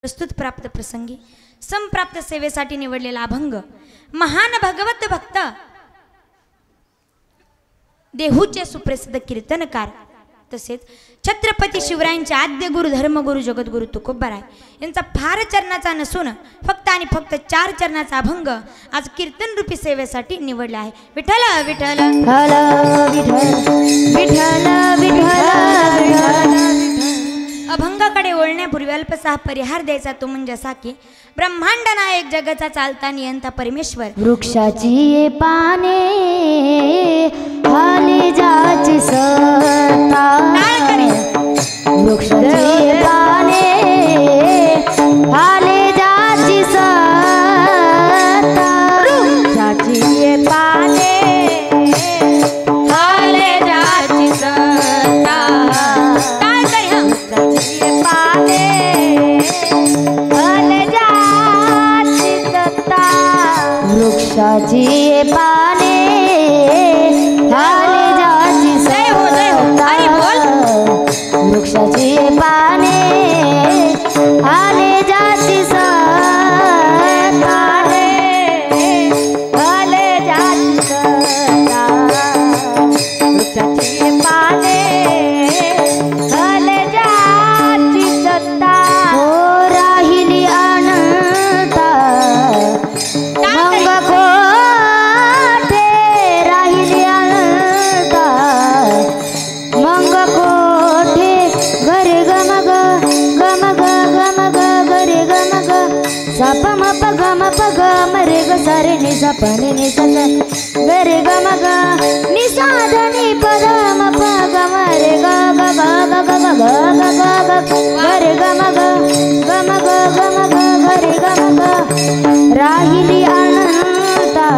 प्रस्तुत प्राप्त प्रसंगी संप्राप्त सेवेसाठी निवडलेला अभंग महान भगवत भक्त देहूचे सुप्रसिद्ध कीर्तनकार तसेच छत्रपती शिवरायांचे आद्य गुरु धर्मगुरु जगद्गुरु तुकोबाराय यांचा फार चरणाचा नसून फक्त आणि फक्त 4 चरणाचा अभंग आज कीर्तन रूपी सेवेसाठी निवडला आहे। विठ्ठल विठ्ठल विठ्ठल विठ्ठल अभंगाकडे वळण्यापूर्वी अल्पसा परिहार द्यायचा तो म्हणजे असा की ब्रह्मांड नायक जगाचा चालता नियंता परमेश्वर वृक्षाची पाने हाली जाची सत्ता वृक्षाची पाने हाली जाची सत्ता वृक्षाची पाने हाली जाची सत्ता वृक्षाची पाने हाली जाची सत्ता वृक्षाची पाने हाली जाची सत्ता वृक्षाची पाने हाली जाची सत्ता हाली जाची सत्ता वृक्षाची पाने हाली जाची सत्ता हो राहिली अनंता मंग कोठे राहिली अनंता मंग कोठे घरे गमग गमग गमग घरे गमग साप मप गम पग मरे ग सारे नि सापने नि सग घरे गमग निसाधनी पद मप गम रे ग ग ग ग ग ग ग घरे गमग गमग गमग घरे गमग राहिली अनंता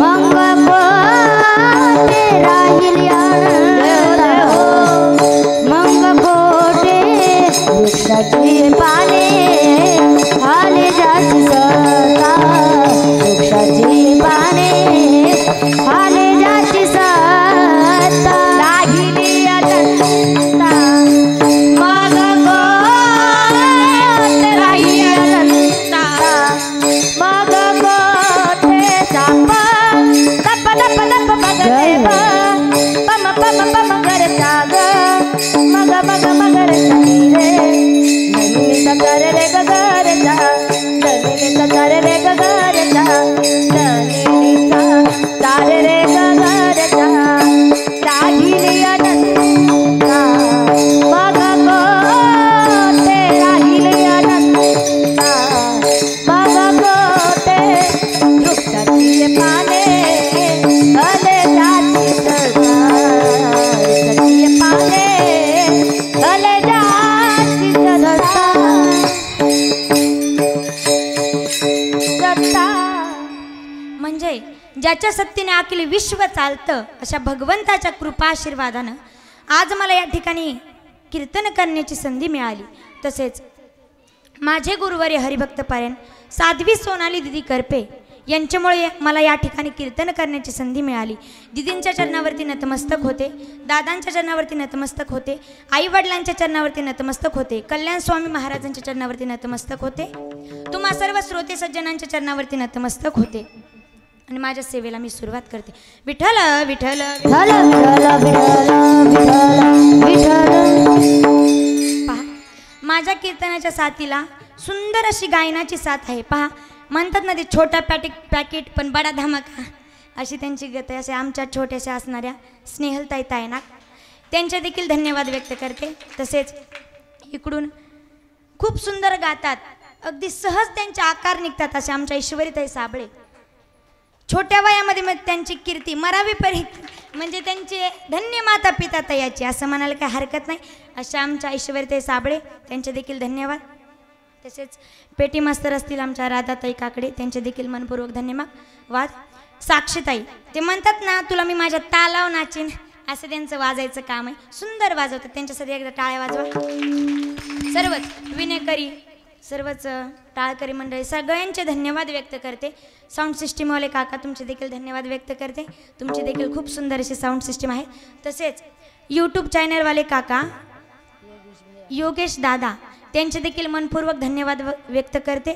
मंग कोठे राहिली अनंता मंग कोठे वृक्षाची पाने हाली जाची सत्ता वृक्षाची पाने हाली जाची सत्ता राहिली अनंता मंग कोठे राहिली अनंता मग कोठे साप तप तप तप बगरे पम पम पम गर जाग मग मग मगर रे ननी सकर रे गगर जा ननी सकर रे गगर जा ननी सकर रे गगर जा राहिली अनंता मग कोठे राहिली अनंता मग कोठे वृक्षाची पाने हले जाची सत्ता वृक्षाची पाने हले जाची सत्ता म्हणजे ज्याच्या सत्तेने अखिल विश्व चालतं अशा भगवंताच्या कृपा आशीर्वादानं आज मला या ठिकाणी कीर्तन करण्याची संधी मिळाली। तसेच माझे गुरुवर्य हरिभक्त पारायण साध्वी सोनाली दिदी करपे यांच्यामुळे मला या ठिकाणी कीर्तन करण्याची संधी मिळाली। दिदींच्या चरणावरती नतमस्तक होते, दादांच्या चरणावरती नतमस्तक होते, आई वडिलांच्या चरणावरती नतमस्तक होते, कल्याण स्वामी महाराजांच्या चरणावरती नतमस्तक होते, तुम्हा सर्व श्रोते सज्जनांच्या चरणावरती नतमस्तक होते आणि माझ्या सेवेला मी सुरुवात करते। विठ्ठल विठ्ठल विठ्ठल विठ्ठल विठ्ठल पहा माझ्या कीर्तनाच्या साथीला सुंदर अशी गायनाची साथ आहे। पहा म्हणतात ना ते छोटा पॅकेट पण बडा धमाका अशी त्यांची गत आहे। असे आमच्या छोट्याशा असणाऱ्या स्नेहलताई तायनाक त्यांचे देखील धन्यवाद व्यक्त करते। तसेच इकडून खूप सुंदर गातात, अगदी सहज त्यांचे आकार निघतात असे आमच्या ईश्वरीताई साबळे छोट्या वयामध्ये मग त्यांची कीर्ती मरावी परीत म्हणजे त्यांचे धन्य माता पिता तयाची असं म्हणायला काही हरकत नाही। अशा आमच्या ईश्वरीताई साबळे त्यांचे देखील धन्यवाद। तसेच पेटी मास्तर असतील आमच्या राधाताई काकडे त्यांचे देखील मनपूर्वक धन्यवाद। साक्षीताई ते म्हणतात ना तुला मी माझ्या तालाव नाचीन असं त्यांचं वाजायचं काम आहे, सुंदर वाजवतात, त्यांच्यासाठी एकदा टाळ्या वाजवा। सर्वच विनेकरी सर्वच टाळकरी मंडळी सगळ्यांचे धन्यवाद व्यक्त करते। साऊंड सिस्टीमवाले काका तुमचे देखील धन्यवाद व्यक्त करते, तुमची देखील खूप सुंदर अशी साऊंड सिस्टीम आहे। तसेच यूट्यूब चॅनलवाले काका योगेश दादा त्यांचे देखील मनपूर्वक धन्यवाद व्यक्त करते.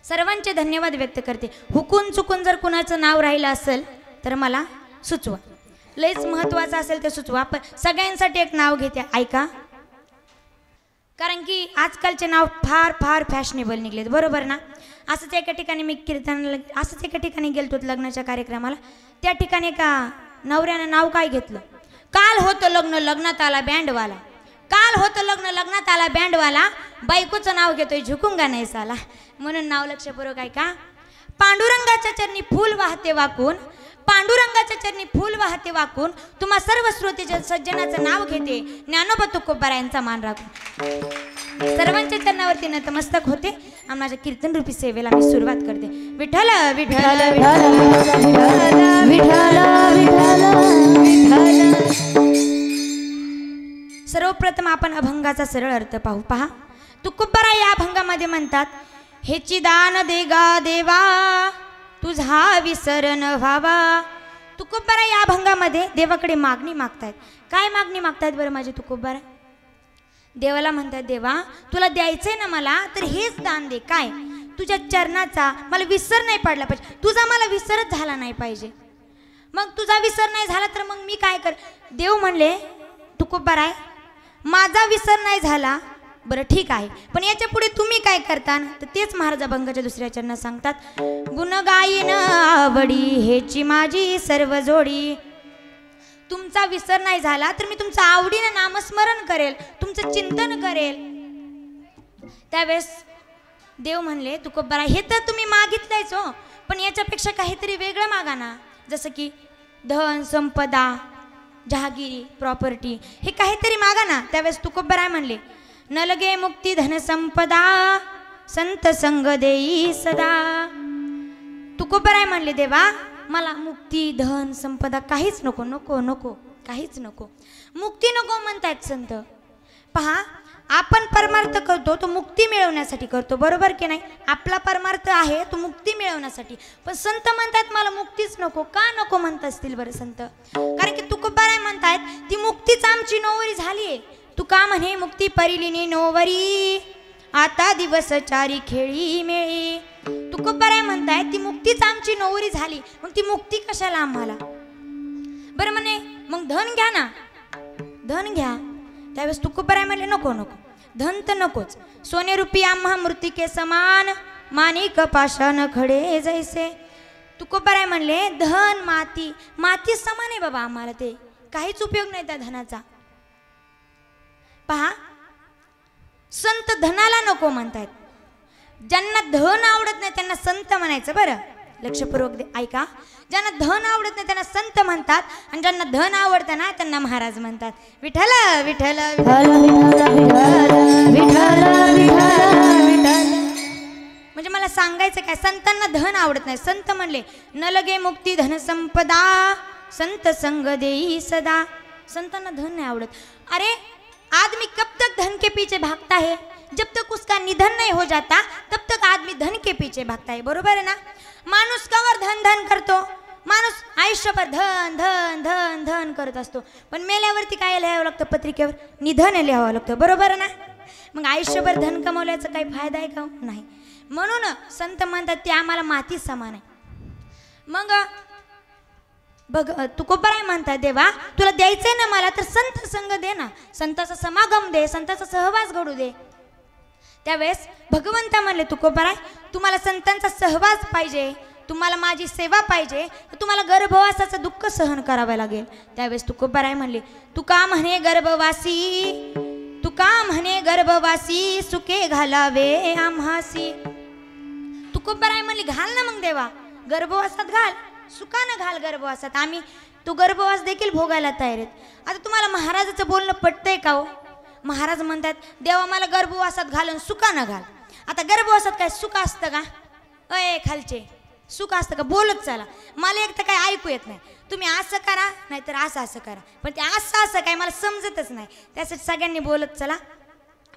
सर्वांचे धन्यवाद व्यक्त करते. हुकून चुकून जर कुणाचं नाव राहिलं असेल तर मला सुचवा. लयच महत्त्वाचं असेल ते सुचवा. पण सगळ्यांसाठी एक नाव घेते, ऐका. कारण की आजकालचे नाव फार फार फॅशनेबल निघलेत, बरोबर ना. असंच एका ठिकाणी मी कीर्तनाला असंच एका ठिकाणी गेलतो लग्नाच्या कार्यक्रमाला. त्या ठिकाणी एका नवऱ्यानं नाव काय घेतलं, काल होतं लग्न लग्नात आला बँडवाला. काल होतं लग्न लग्नात आला बँडवाला. बायकोचं नाव घेतोय झुकूंगा नाही साला. म्हणून नाव लक्षपूर्वक ऐका. पांडुरंगाच्या चरणी फूल वाहते वाकून, पांडुरंगाच्या चरणी फूल वाहते वाकून, तुम्हा सर्व श्रोतेच्या सज्जनाचं नाव घेते, ज्ञानोबा तुकोबारायांचा मान राखून. सर्वांच्या चरणावरती नतमस्तक होते आणि माझ्या कीर्तन रूपी सेवेला मी सुरुवात करते. विठ्ठल विठ्ठल विठ्ठल विठ्ठल. सर्वप्रथम आपण अभंगाचा सरळ अर्थ पाहू. पहा, तुकोबाराय या अभंगामध्ये म्हणतात, हेची दान दे गा देवा, तुझा विसरण व्हावा. तुकोबाराय या अभंगामध्ये देवाकडे मागणी मागतायत. काय मागणी मागतायत बरं माझे तुकोबाराय? देवाला म्हणतात, देवा तुला द्यायचंय ना मला, तर हेच दान दे. काय? तुझ्या चरणाचा मला विसर नाही पडला पाहिजे, तुझा मला विसरच झाला नाही पाहिजे. मग तुझा विसर नाही झाला तर मग मी काय कर. देव म्हणले, तुकोबाराय माझा विसर नाही झाला, बरं ठीक आहे, पण याच्या पुढे तुम्ही काय करता. तर तेच महाराज अभंगाच्या दुसऱ्या चरणात सांगतात, गुण गायन आवडी हेची माझी सर्व जोडी. तुमचा विसर नाही झाला तर मी तुमचं आवडीनं नामस्मरण करेल, तुमचं चिंतन करेल. त्यावेळेस देव म्हणले, तुकोबाराय हे तर तुम्ही मागितलंयच हो, पण याच्यापेक्षा काहीतरी वेगळं मागा ना. जसं की धन संपदा, जहागिरी, प्रॉपर्टी, हे काहीतरी मागा ना. त्यावेळेस तुकोबाराय म्हणले, न लगे मुक्ती धन संपदा, संत संग देई सदा. तुकोबाराय म्हणले, देवा मला मुक्ती धन संपदा काहीच नको, नको नको काहीच नको. मुक्ती नको म्हणतायत संत. पहा, आपण परमार्थ करतो तो मुक्ती मिळवण्यासाठी करतो, बरोबर की नाही. आपला परमार्थ आहे तो मुक्ती मिळवण्यासाठी, पण संत म्हणतात मला मुक्तीच नको. का नको म्हणत असतील बरं संत? कारण की तुकोबाराय म्हणतायत, ती मुक्तीच आमची नोवरी झालीये. तुका म्हणे मुक्ती परिलिनी नोवरी, आता दिवस चारी खेळी मेळी. तुकोबाराय म्हणताय ती मुक्तीच आमची नोवरी झाली, मग ती मुक्ती कशाला आम्हाला बरं. म्हणे मग धन घ्या ना, धन घ्या. त्यावेळेस तुकोबाराय म्हणले, नको नको, धन तर नकोच. सोने रुपी आम्हा मृतिके समान, माणिक पाषाण खडे जैसे. तुकोबाराय म्हणले, धन माती, माती समान आहे बाबा आम्हाला, ते काहीच उपयोग नाही त्या धनाचा. पहा, संत धनाला नको म्हणतायत. ज्यांना धन आवडत नाही त्यांना संत म्हणायचं. बरं लक्षपूर्वक ऐका. ज्यांना धन आवडत नाही त्यांना संत म्हणतात, आणि ज्यांना धन आवडतं ना त्यांना महाराज म्हणतात. विठ्ठल विठ्ठल म्हणजे मला सांगायचं काय, संतांना धन आवडत नाही. संत म्हणले, न लगे मुक्ती धन संपदा, संत संग देई सदा. संतांना धन नाही आवडत. अरे आदमी कब तक धन के पीछे भागता है, जब तक उसका निधन नहीं हो जाता तब तक आदमी धन के पीछे भागता है, बरोबर आहे ना. माणूस कवर धन धन करतो, माणूस आयुष्यभर धन धन धन धन करत असतो, पण मेल्यावरती काय लिहावं लागतं पत्रिकेवर, निधन लिहावं लागतं, बरोबर ना. मग आयुष्यभर धन कमवल्याचा काही फायदा आहे का? नाही. म्हणून संत म्हणतात ते आम्हाला माती समान आहे. मग बघ, तुकोबाराय म्हणतात, देवा तुला द्यायचंय ना मला, तर संत संग दे ना, संताचा समागम दे, संताचा सहवास घडू दे. त्यावेळेस भगवंता म्हणले, तुकोबाराय तुम्हाला संतांचा सहवास पाहिजे, तुम्हाला माझी सेवा पाहिजे, तर तुम्हाला गर्भवासाचं दुःख सहन करावं लागेल. त्यावेळेस तुकोबाराय म्हणले, तुका म्हणे गर्भवासी, तुका म्हणे गर्भवासी, सुखे घालावे आम्हासी. तुकोबाराय म्हणले, घाल ना मग देवा, गर्भवासात घाल, सुखानं घाल गर्भवासात, आम्ही तो गर्भवास देखील भोगायला तयार आहेत. आता तुम्हाला महाराजाचं बोलणं पटतंय का हो? महाराज म्हणतात, देवा मला गर्भवासात घालून सुखानं घाल. आता गर्भवासात काय सुख असतं का? अय खालचे, सुख असतं का? बोलत चला, मला एक तर काय ऐकू येत नाही. तुम्ही असं करा नाहीतर असं असं करा, पण ते असं असं काय मला समजतच नाही. त्यासाठी सगळ्यांनी बोलत चला.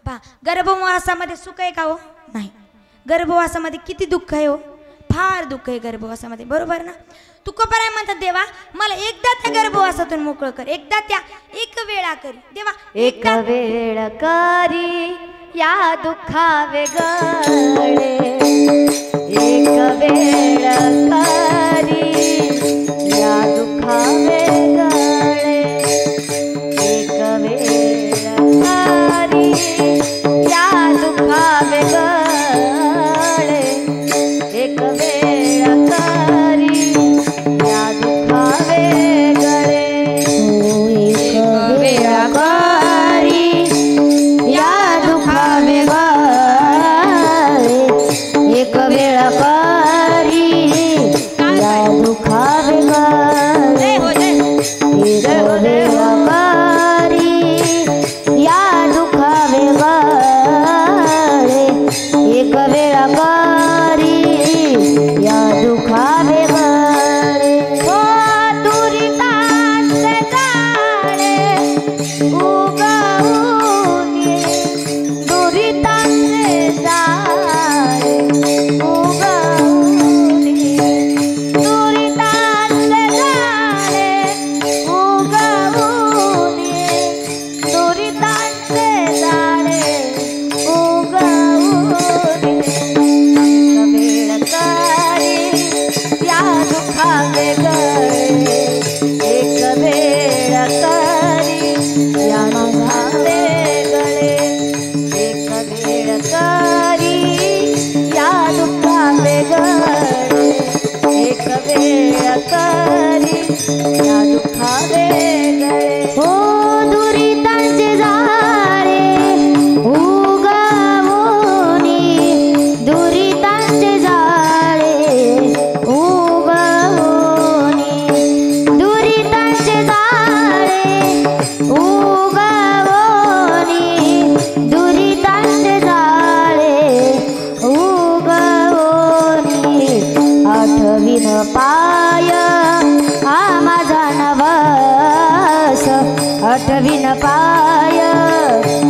पहा, गर्भवासामध्ये सुख आहे का हो? नाही. गर्भवासामध्ये किती दुःख आहे हो, फार दुःख आहे गर्भवासामध्ये, बरोबर ना. तुकोबाराय म्हणतात, देवा मला एकदा त्या गर्भवासातून मोकळं कर, एकदा त्या एक वेळा करी देवा, एक वेळ करी या दुःखा वेगळे एक वेळ करी या दुःखा वेगळे एक वेळ करी या दुःखा वेगळे एक वेळ करी या दुःखा वेगळे एक वेळ करी या दुःखा वेगळे एक वेळ करी या दुःखा वेगळे एक वेळ करी या दुःखा वेगळे एक वेळ करी या दुःखा वेगळे हो दुरितांचे जाळे उगवूनी दुरितांचे जाळे उगवूनी दुरितांचे जाळे उगवूनी दुरितांचे जाळे उगवूनी एक वेळ करी या दुःखा वेगळे एक वेळ करी या दुःखा वेगळे एक वेळ करी या दुःखा वेगळे हो दुरितांचे जाळे उगवूनी दुरितांचे जाळे उगवूनी दुरितांचे जाळे उगवूनी दुरितांचे जाळे उगवूनी आठवीन पाय हा माझा नवस आठवीन पाय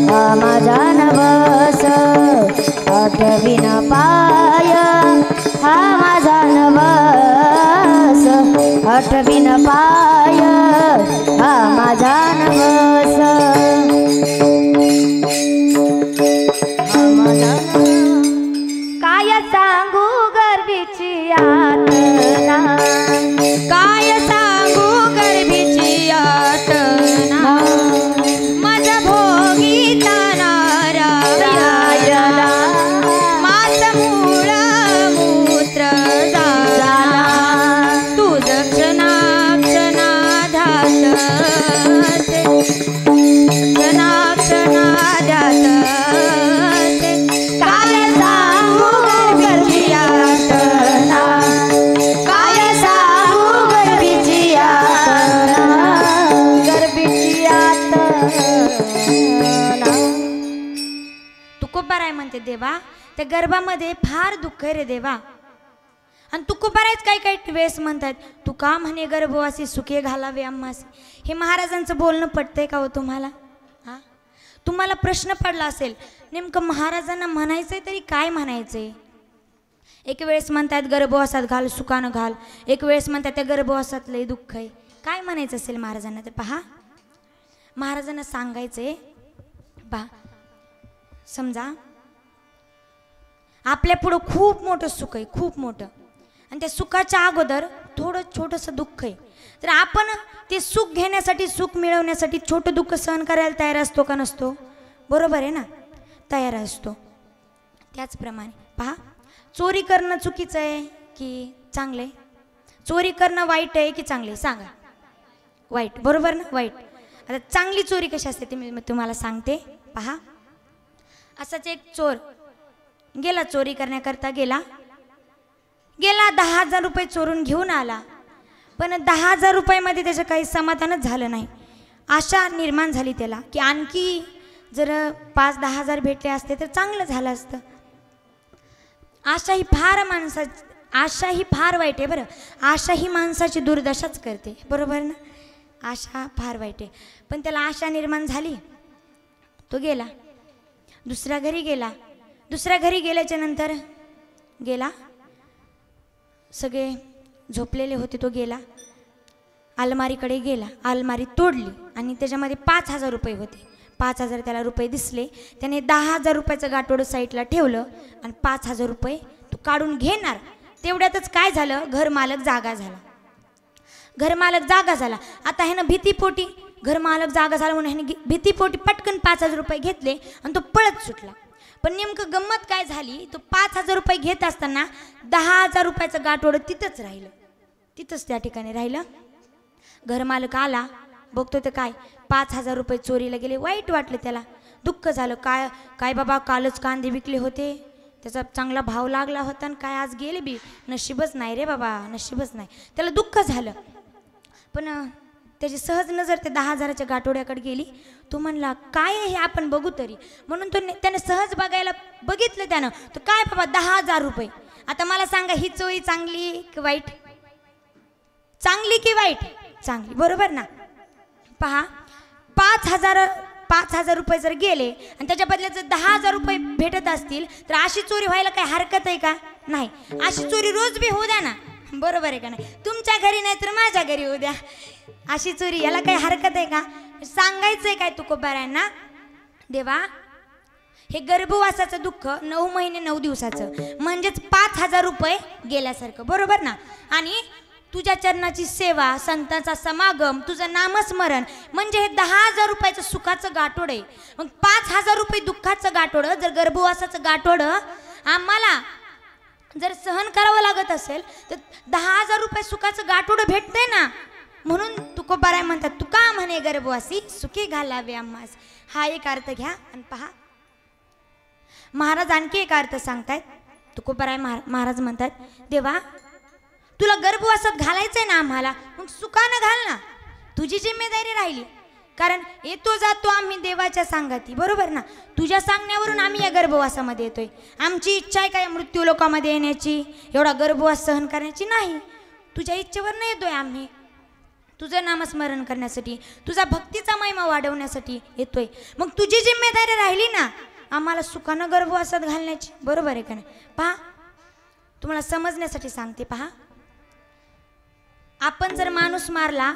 हा माझा नवस आठवीन पाय हा माझा नवस आठवीन पाय हा माझा नवस हा माझा काय सांगू गर्भीची यातना काय सांगू गर्भीची यातना माझा भोगीता नारायणा माझ मूळ मूत्र झाला तू दक्षिणा क्षणाधात क्षणाध्यात काय सांगू गर्भीची यातना काय सांगू गर्भीची यातना गर्भीची यातना तुकोबाराय म्हणते देवा त्या गर्भामध्ये फार दुःख आहे रे देवा. आणि तुकोबारायच काही काही वेळेस म्हणतात तू का म्हणे गर्भवासी सुखे घालावे आम्हासी. हे महाराजांचं बोलणं पटतंय का हो तुम्हाला? हा तुम्हाला प्रश्न पडला असेल नेमकं महाराजांना म्हणायचंय तरी काय म्हणायचंय. एक वेळेस म्हणतात गर्भवासात घाल सुखानं घाल एक वेळेस म्हणतात त्या गर्भवासात लय दुःख आहे. काय म्हणायचं असेल महाराजांना तर पहा महाराजांना सांगायचंय पहा समजा आपल्या पुढं खूप मोठं सुख आहे खूप मोठं आणि त्या सुखाच्या अगोदर थोडं छोटंसं दुःख आहे. तर आपण ते सुख घेण्यासाठी सुख मिळवण्यासाठी छोटं दुःख सहन करायला तयार असतो का नसतो? बरोबर आहे ना तयार असतो. त्याचप्रमाणे पहा चोरी करणं चुकीचं आहे की चांगलं आहे? चोरी करणं वाईट आहे की चांगलं आहे सांगा? वाईट बरोबर ना वाईट. आता चांगली चोरी कशी असते ते मी तुम्हाला सांगते पहा. असाच एक चोर गेला चोरी करण्याकरता गेला 10,000 रुपये चोरून घेऊन आला. पण 10,000 रुपयामध्ये त्याचं काही समाधानच झालं नाही. आशा निर्माण झाली त्याला की आणखी जर 5-10 हजार भेटले असते तर चांगलं झालं असतं. आशा ही फार वाईट आहे बरं. आशा ही माणसाची दुर्दशाच करते बरोबर ना. आशा फार वाईट आहे. पण त्याला आशा निर्माण झाली तो गेला दुसऱ्या घरी गेला. दुसऱ्या घरी गेल्याच्या नंतर गेला सगळे झोपलेले होते. तो गेला अलमारीकडे गेला अलमारी तोडली आणि त्याच्यामध्ये 5,000 रुपये होते. 5,000 त्याला रुपये दिसले. त्याने 10,000 रुपयाचं गाठोडं साईडला ठेवलं आणि 5,000 रुपये तू काढून घेणार. तेवढ्यातच काय झालं, घरमालक जागा झाला. घरमालक जागा झाला. आता ह्यानं भीतीपोटी, घरमालक जागा झाला म्हणून ह्याने भीतीपोटी पटकन 5,000 रुपये घेतले आणि तो पळत सुटला. पण नेमकं गंमत काय झाली, तो 5,000 रुपये घेत असताना 10,000 रुपयाचं गाठोडं तिथंच राहिलं, तिथंच त्या ठिकाणी राहिलं. घरमालक आला, बघतो तर काय 5,000 रुपये चोरीला गेले. वाईट वाटलं त्याला, दुःख झालं. काय काय बाबा, कालच कांदे विकले होते, त्याचा चांगला भाव लागला होता आणि काय आज गेले बी, नशीबच नाही रे बाबा, नशीबच नाही. त्याला दुःख झालं. पण त्याची सहज नजर त्या 10,000च्या गाठोड्याकडे गेली. तो म्हणला काय आहे हे आपण बघू तरी, म्हणून त्याने सहज बघायला बघितलं त्यानं. तर काय बाबा 10,000 रुपये. आता मला सांगा, ही चोरी चांगली की वाईट? चांगली की वाईट? चांगली, बरोबर ना. पहा, 5,000 रुपये जर गेले आणि त्याच्या बदल्यात जर 10,000 रुपये भेटत असतील तर अशी चोरी व्हायला काही हरकत आहे का? नाही. अशी चोरी रोज बी होऊ द्या ना, बरोबर आहे का नाही? तुमच्या घरी नाही तर माझ्या घरी होऊ द्या, अशी चोरी, याला काही हरकत आहे का? सांगायचंय काय तुकोबारायांना, देवा हे गर्भवासाचं दुःख 9 महिने 9 दिवसाचं, म्हणजेच 5,000 रुपये गेल्यासारखं, बरोबर ना. आणि तुझ्या चरणाची सेवा, संतांचा समागम, तुझं नामस्मरण म्हणजे हे 10,000 रुपयाचं सुखाचं गाठोडं आहे. मग 5,000 रुपये दुःखाचं गाठोडं, जर गर्भवासाचं गाठोडं आम्हाला जर सहन करावं लागत असेल तर 10,000 रुपये सुखाचं गाठोडं भेटतंय ना. म्हणून तुकोबाराय म्हणतात, तुका म्हणे गर्भवासी सुखी घालावे आम्हास. हा एक अर्थ घ्या. आणि पहा, महाराज आणखी एक अर्थ सांगतायत. तुकोबाराय महाराज म्हणतात, देवा तुला गर्भवासात घालायचंय ना आम्हाला, मग सुखानं घाल ना, तुझी जिम्मेदारी राहिली. कारण येतो जातो आम्ही देवाच्या सांगाती, बरोबर ना. तुझ्या सांगण्यावरून आम्ही या गर्भवासामध्ये येतोय. आमची इच्छा आहे काय मृत्यू लोकामध्ये येण्याची, एवढा गर्भवास सहन करण्याची नाही. तुझ्या इच्छेवर नाही येतोय आम्ही, तुझं नामस्मरण करण्यासाठी, तुझा भक्तीचा महिमा वाढवण्यासाठी येतोय. मग तुझी जिम्मेदारी राहिली ना आम्हाला सुखानं गर्भवासात घालण्याची, बरोबर आहे का नाही. पहा, तुम्हाला समजण्यासाठी सांगते. पहा, आपण जर माणूस मारला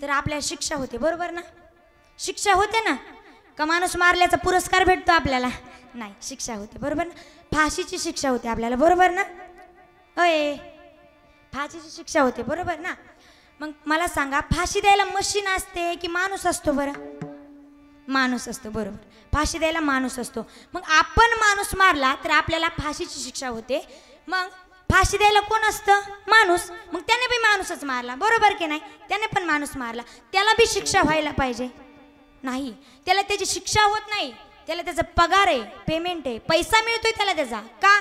तर आपल्याला शिक्षा होते, बरोबर ना. शिक्षा होते ना. का माणूस मारल्याचा पुरस्कार भेटतो आपल्याला? नाही, शिक्षा होते, बरोबर ना. फाशीची शिक्षा होते आपल्याला, बरोबर ना. अय, फाशीची शिक्षा होते, बरोबर ना. मग मला सांगा, फाशी द्यायला मशीन असते की माणूस असतो? बरं, माणूस असतो, बरोबर. फाशी द्यायला माणूस असतो. मग आपण माणूस मारला तर आपल्याला फाशीची शिक्षा होते. मग फाशी द्यायला कोण असतं? माणूस. मग त्याने बी माणूसच मारला, बरोबर की नाही. त्याने पण माणूस मारला, त्याला बी शिक्षा व्हायला पाहिजे? नाही, त्याला त्याची शिक्षा होत नाही. त्याला त्याचा पगार आहे, पेमेंट आहे, पैसा मिळतोय त्याला त्याचा. का?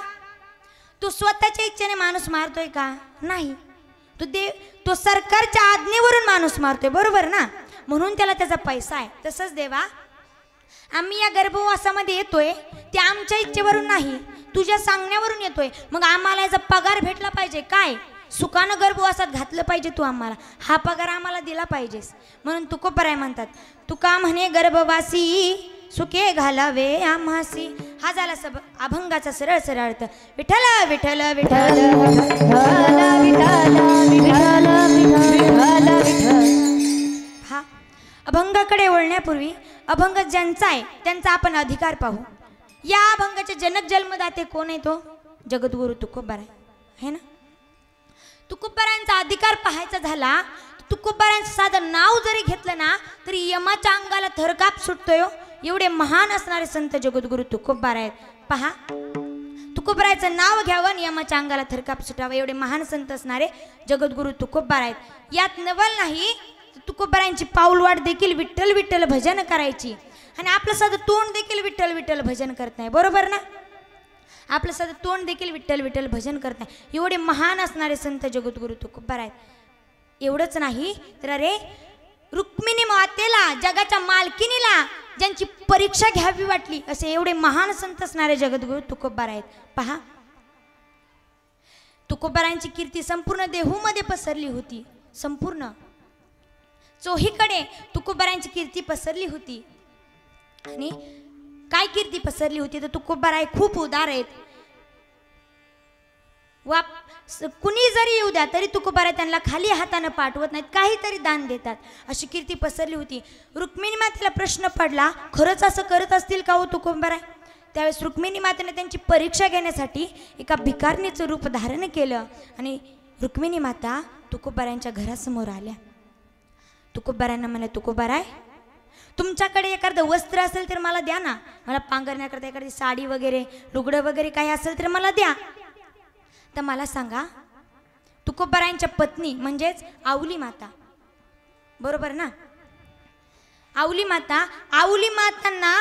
तो स्वतःच्या इच्छेने माणूस मारतोय का? नाही. तो सरकारच्या आज्ञेवरून माणूस मारतोय, बरोबर ना. म्हणून त्याला त्याचा पैसा आहे. तसंच देवा, आम्ही या गर्भवासामध्ये येतोय ते आमच्या इच्छेवरून नाही, तुझ्या सांगण्यावरून येतोय. मग आम्हाला याचा पगार भेटला पाहिजे. काय? सुखानं गर्भवासात घातलं पाहिजे तू आम्हाला, हा पगार आम्हाला दिला पाहिजेस. म्हणून तुकोबाराय म्हणतात, तुका म्हणे गर्भवासी सुखे घालावे आम्हासी. हा झाला अभंगाचा सरळ सरळ अर्थ. विठ्ठल विठ्ठल विठ्ठल हा. अभंगाकडे वळण्यापूर्वी अभंग ज्यांचा आहे त्यांचा आपण अधिकार पाहू. या अभंगाचे जनक जन्मदाते कोण आहे? तो जगद्गुरु तुकोबाराय आहे ना. तुकोबारायांचा अधिकार पाहायचा झाला, तुकोबारायांचं साधं नाव जरी घेतलं ना तरी यमाच्या अंगाला थरकाप सुटतोय. एवढे महान असणारे संत जगद्गुरु तुकोबाराय आहेत. पहा, तुकोबारायचं नाव घ्यावं आणि यमाच्या अंगाला थरकाप सुटावं, एवढे महान संत असणारे जगद्गुरु तुकोबाराय आहेत. यात नवल नाही, तुकोबारायांची पाऊलवाट देखील विठ्ठल विठ्ठल भजन करायची. आणि आपलं साधं तोंड देखील विठ्ठल विठ्ठल भजन करत नाही, बरोबर ना. आपलं साधं तोंड देखील विठ्ठल विठ्ठल भजन करत नाही. एवढे महान असणारे संत जगद्गुरु तुकोबाराय आहेत. एवढंच नाही तर अरे रुक्मिणी मातेला, जगाच्या मालकिनीला ज्यांची परीक्षा घ्यावी वाटली असे एवढे महान संत असणारे जगद्गुरु तुकोबाराय आहेत. पहा, तुकोबारायांची कीर्ती संपूर्ण देहूमध्ये पसरली होती. संपूर्ण चोहीकडे तुकोबारायांची कीर्ती पसरली होती. आणि काय कीर्ती पसरली होती तर तुकोबाराय खूप उदार आहेत. कुणी जरी येऊ द्या तरी तुकोबाराय त्यांना खाली हातानं पाठवत नाहीत, काहीतरी दान देतात. अशी कीर्ती पसरली होती. रुक्मिणी मातेला प्रश्न पडला, खरंच असं करत असतील का हो तुकोबाराय? त्यावेळेस रुक्मिणी मातेने त्यांची परीक्षा घेण्यासाठी एका भिकारणीचं रूप धारण केलं आणि रुक्मिणी माता तुकोबारायांच्या घरासमोर आल्या. तुकोबारायांना म्हणे, तुकोबाराय तुमच्याकडे एखादं वस्त्र असेल तर मला द्या ना, मला पांघरण्याकरता एखादी साडी वगैरे लुगडं वगैरे काही असेल तर मला द्या. तर मला सांगा, तुकोबारायांच्या पत्नी म्हणजेच आवली माता, बरोबर ना? आवली मातांना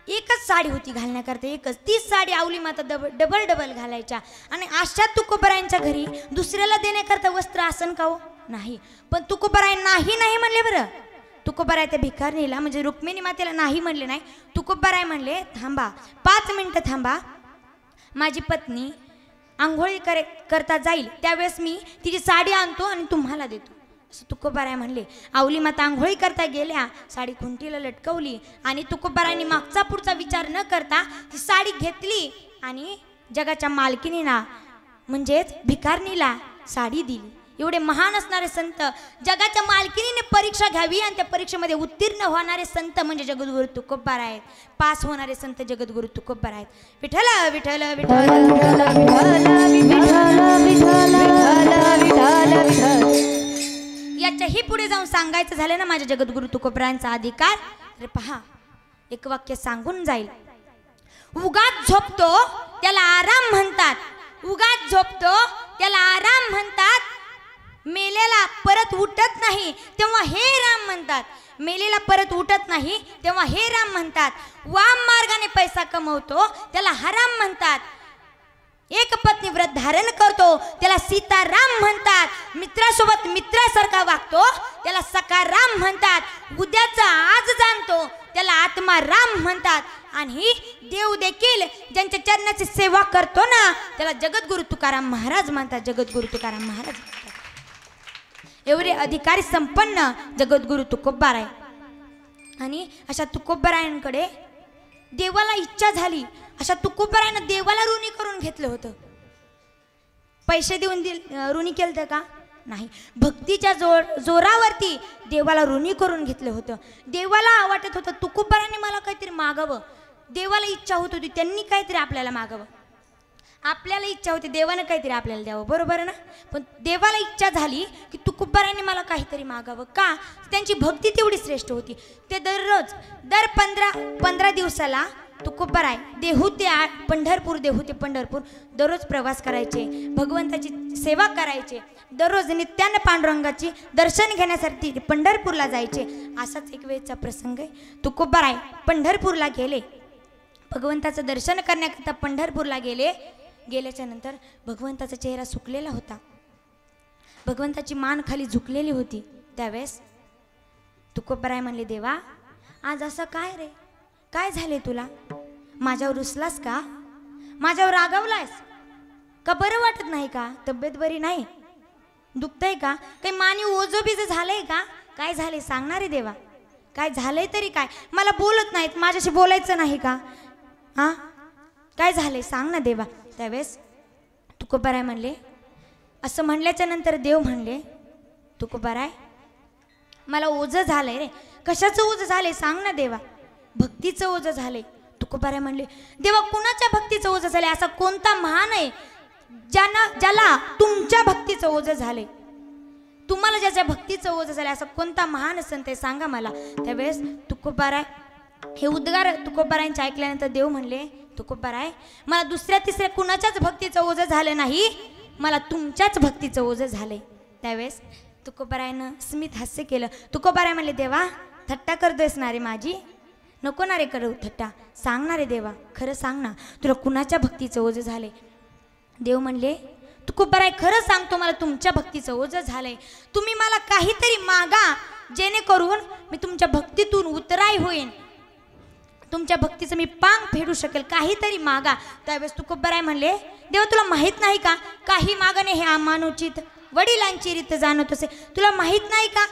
एकच साडी होती घालण्याकरता, एकच. तीच साडी आवली माता डबल घालायच्या. आणि अशा तुकोबारायांच्या घरी दुसऱ्याला देण्याकरता वस्त्र असन का हो? नाही. पण तुकोबाराय नाही म्हणले बरं. तुकोबाराय त्या भिकारणीला म्हणजे रुक्मिणी मातेला नाही म्हणले नाही. तुकोबाराय म्हणले, थांबा 5 मिनिटं थांबा, माझी पत्नी आंघोळी करता जाईल त्यावेळेस मी तिची साडी आणतो आणि तुम्हाला देतो, असं तुकोबाराय म्हणले. आवली माता आंघोळी करता गेल्या, साडी खुंटीला लटकवली आणि तुकोबारायांनी मागचा पुढचा विचार न करता ती साडी घेतली आणि जगाच्या मालकिनीला म्हणजेच भिकारणीला साडी दिली. एवढे महान असणारे संत, जगाच्या मालकिनीने परीक्षा घ्यावी आणि त्या परीक्षेमध्ये उत्तीर्ण होणारे संत म्हणजे जगद्गुरु तुकोबाराय आहेत. पास होणारे संत जगद्गुरु तुकोबाराय आहेत. विठ्ठल विठ्ठल विठ्ठल याच्याही पुढे जाऊन सांगायचं झालं ना माझ्या जगद्गुरु तुकोबारायांचा अधिकार, तर पहा एक वाक्य सांगून जाईल. उगाच झोपतो त्याला आराम म्हणतात, उगाच झोपतो त्याला आराम म्हणतात, मेलेला परत उठत नाही तेव्हा हे राम म्हणतात, मेलेला परत उठत नाही तेव्हा हे राम म्हणतात. वाम मार्गाने पैसा कमवतो त्याला हराम म्हणतात, एक पत्नी व्रत धारण करतो त्याला सीताराम म्हणतात, मित्रासोबत मित्रासारखा वागतो त्याला सखाराम म्हणतात, उद्याचा आज जाणतो त्याला आत्मा राम म्हणतात. आणि देव देखील ज्यांच्या चरणाची सेवा करतो ना त्याला जगद्गुरु तुकाराम महाराज म्हणतात, जगद्गुरु तुकाराम महाराज म्हणतात. एवढे अधिकारी संपन्न जगद्गुरु तुकोबाराय. आणि अशा तुकोबारायांकडे देवाला इच्छा झाली, अशा तुकोबारायनं देवाला ऋणी करून घेतलं होतं. पैसे देऊन ऋणी केलं का? नाही. भक्तीच्या जोरावरती देवाला ऋणी करून घेतलं होतं. देवाला वाटत होतं तुकोबाराने मला काहीतरी मागावं, देवाला इच्छा होत होती त्यांनी काहीतरी आपल्याला मागावं, आपल्याला इच्छा होती देवानं काहीतरी आपल्याला द्यावं, बरोबर ना? पण देवाला इच्छा झाली की तुकोबारायांनी मला काहीतरी मागावं. का? त्यांची भक्ती तेवढी श्रेष्ठ होती. ते दररोज दर 15 दिवसाला तुकोबाराय देहू ते पंढरपूर, देहू ते पंढरपूर दररोज प्रवास करायचे, भगवंताची सेवा करायचे, दररोज नित्यानं पांडुरंगाची दर्शन घेण्यासाठी पंढरपूरला जायचे. असाच एक वेळचा प्रसंग आहे. तुकोबाराय पंढरपूरला गेले, भगवंताचं दर्शन करण्याकरता पंढरपूरला गेल्याच्या नंतर भगवंताचा चेहरा सुकलेला होता, भगवंताची मान खाली झुकलेली होती. त्यावेळेस तुकोबाराय म्हणले, देवा आज असं काय रे, काय झाले तुला? माझ्यावर रुसलास का? माझ्यावर रागावलास का? बरं वाटत नाही का? तब्येत बरी नाही? दुखतंय का? काही मानी ओझोबीज झालंय का? काय झाले सांगणार आहे देवा? काय झालंय तरी काय? मला बोलत नाहीत, माझ्याशी बोलायचं नाही का? हां काय झालंय सांग ना देवा. त्यावेळेस तुकोबाराय म्हणले, असं म्हणल्याच्या नंतर देव म्हणले, तुकोबाराय मला ओझं झालंय रे. कशाचं ओझं झालंय सांग ना देवा. भक्तीचं ओझं झालंय. तुकोबाराय म्हणले, देवा कुणाच्या भक्तीचं ओझं झालंय? असा कोणता महान आहे ज्याला तुमच्या भक्तीचं ओझं झालंय? तुम्हाला ज्याच्या भक्तीचं ओझं झालंय असा कोणता महान संत आहे सांगा मला. त्यावेळेस तुकोबाराय हे उद्गार तुकोबारायांचे ऐकल्यानंतर देव म्हणले, तुकोबाराय मला दुसऱ्या तिसऱ्या कुणाच्याच भक्तीचं ओझं झालं नाही, मला तुमच्याच भक्तीचं ओझं झालंय. त्यावेळेस तुकोबारायनं स्मित हास्य केलं. तुकोबाराय म्हणले, देवा थट्टा करतोयस ना रे माझी? नको ना रे करू थट्टा, सांग ना रे देवा, खरं सांग ना तुला कुणाच्या भक्तीचं ओझं झालंय? देव म्हणले, तुकोबाराय खरं सांगतो मला तुमच्या भक्तीचं ओझं झालंय. तुम्ही मला काहीतरी मागा जेणेकरून मी तुमच्या भक्तीतून उतराई होईन, तुमच्या भक्तीचं मी पांग फेडू शकेल, काहीतरी मागा. त्यावेळेस तुकोबाराय म्हणले, देवा तुला माहीत नाही का काही मागणे हे अमानुचित, वडिलांची रीत जाणत असे. तुला माहीत नाही का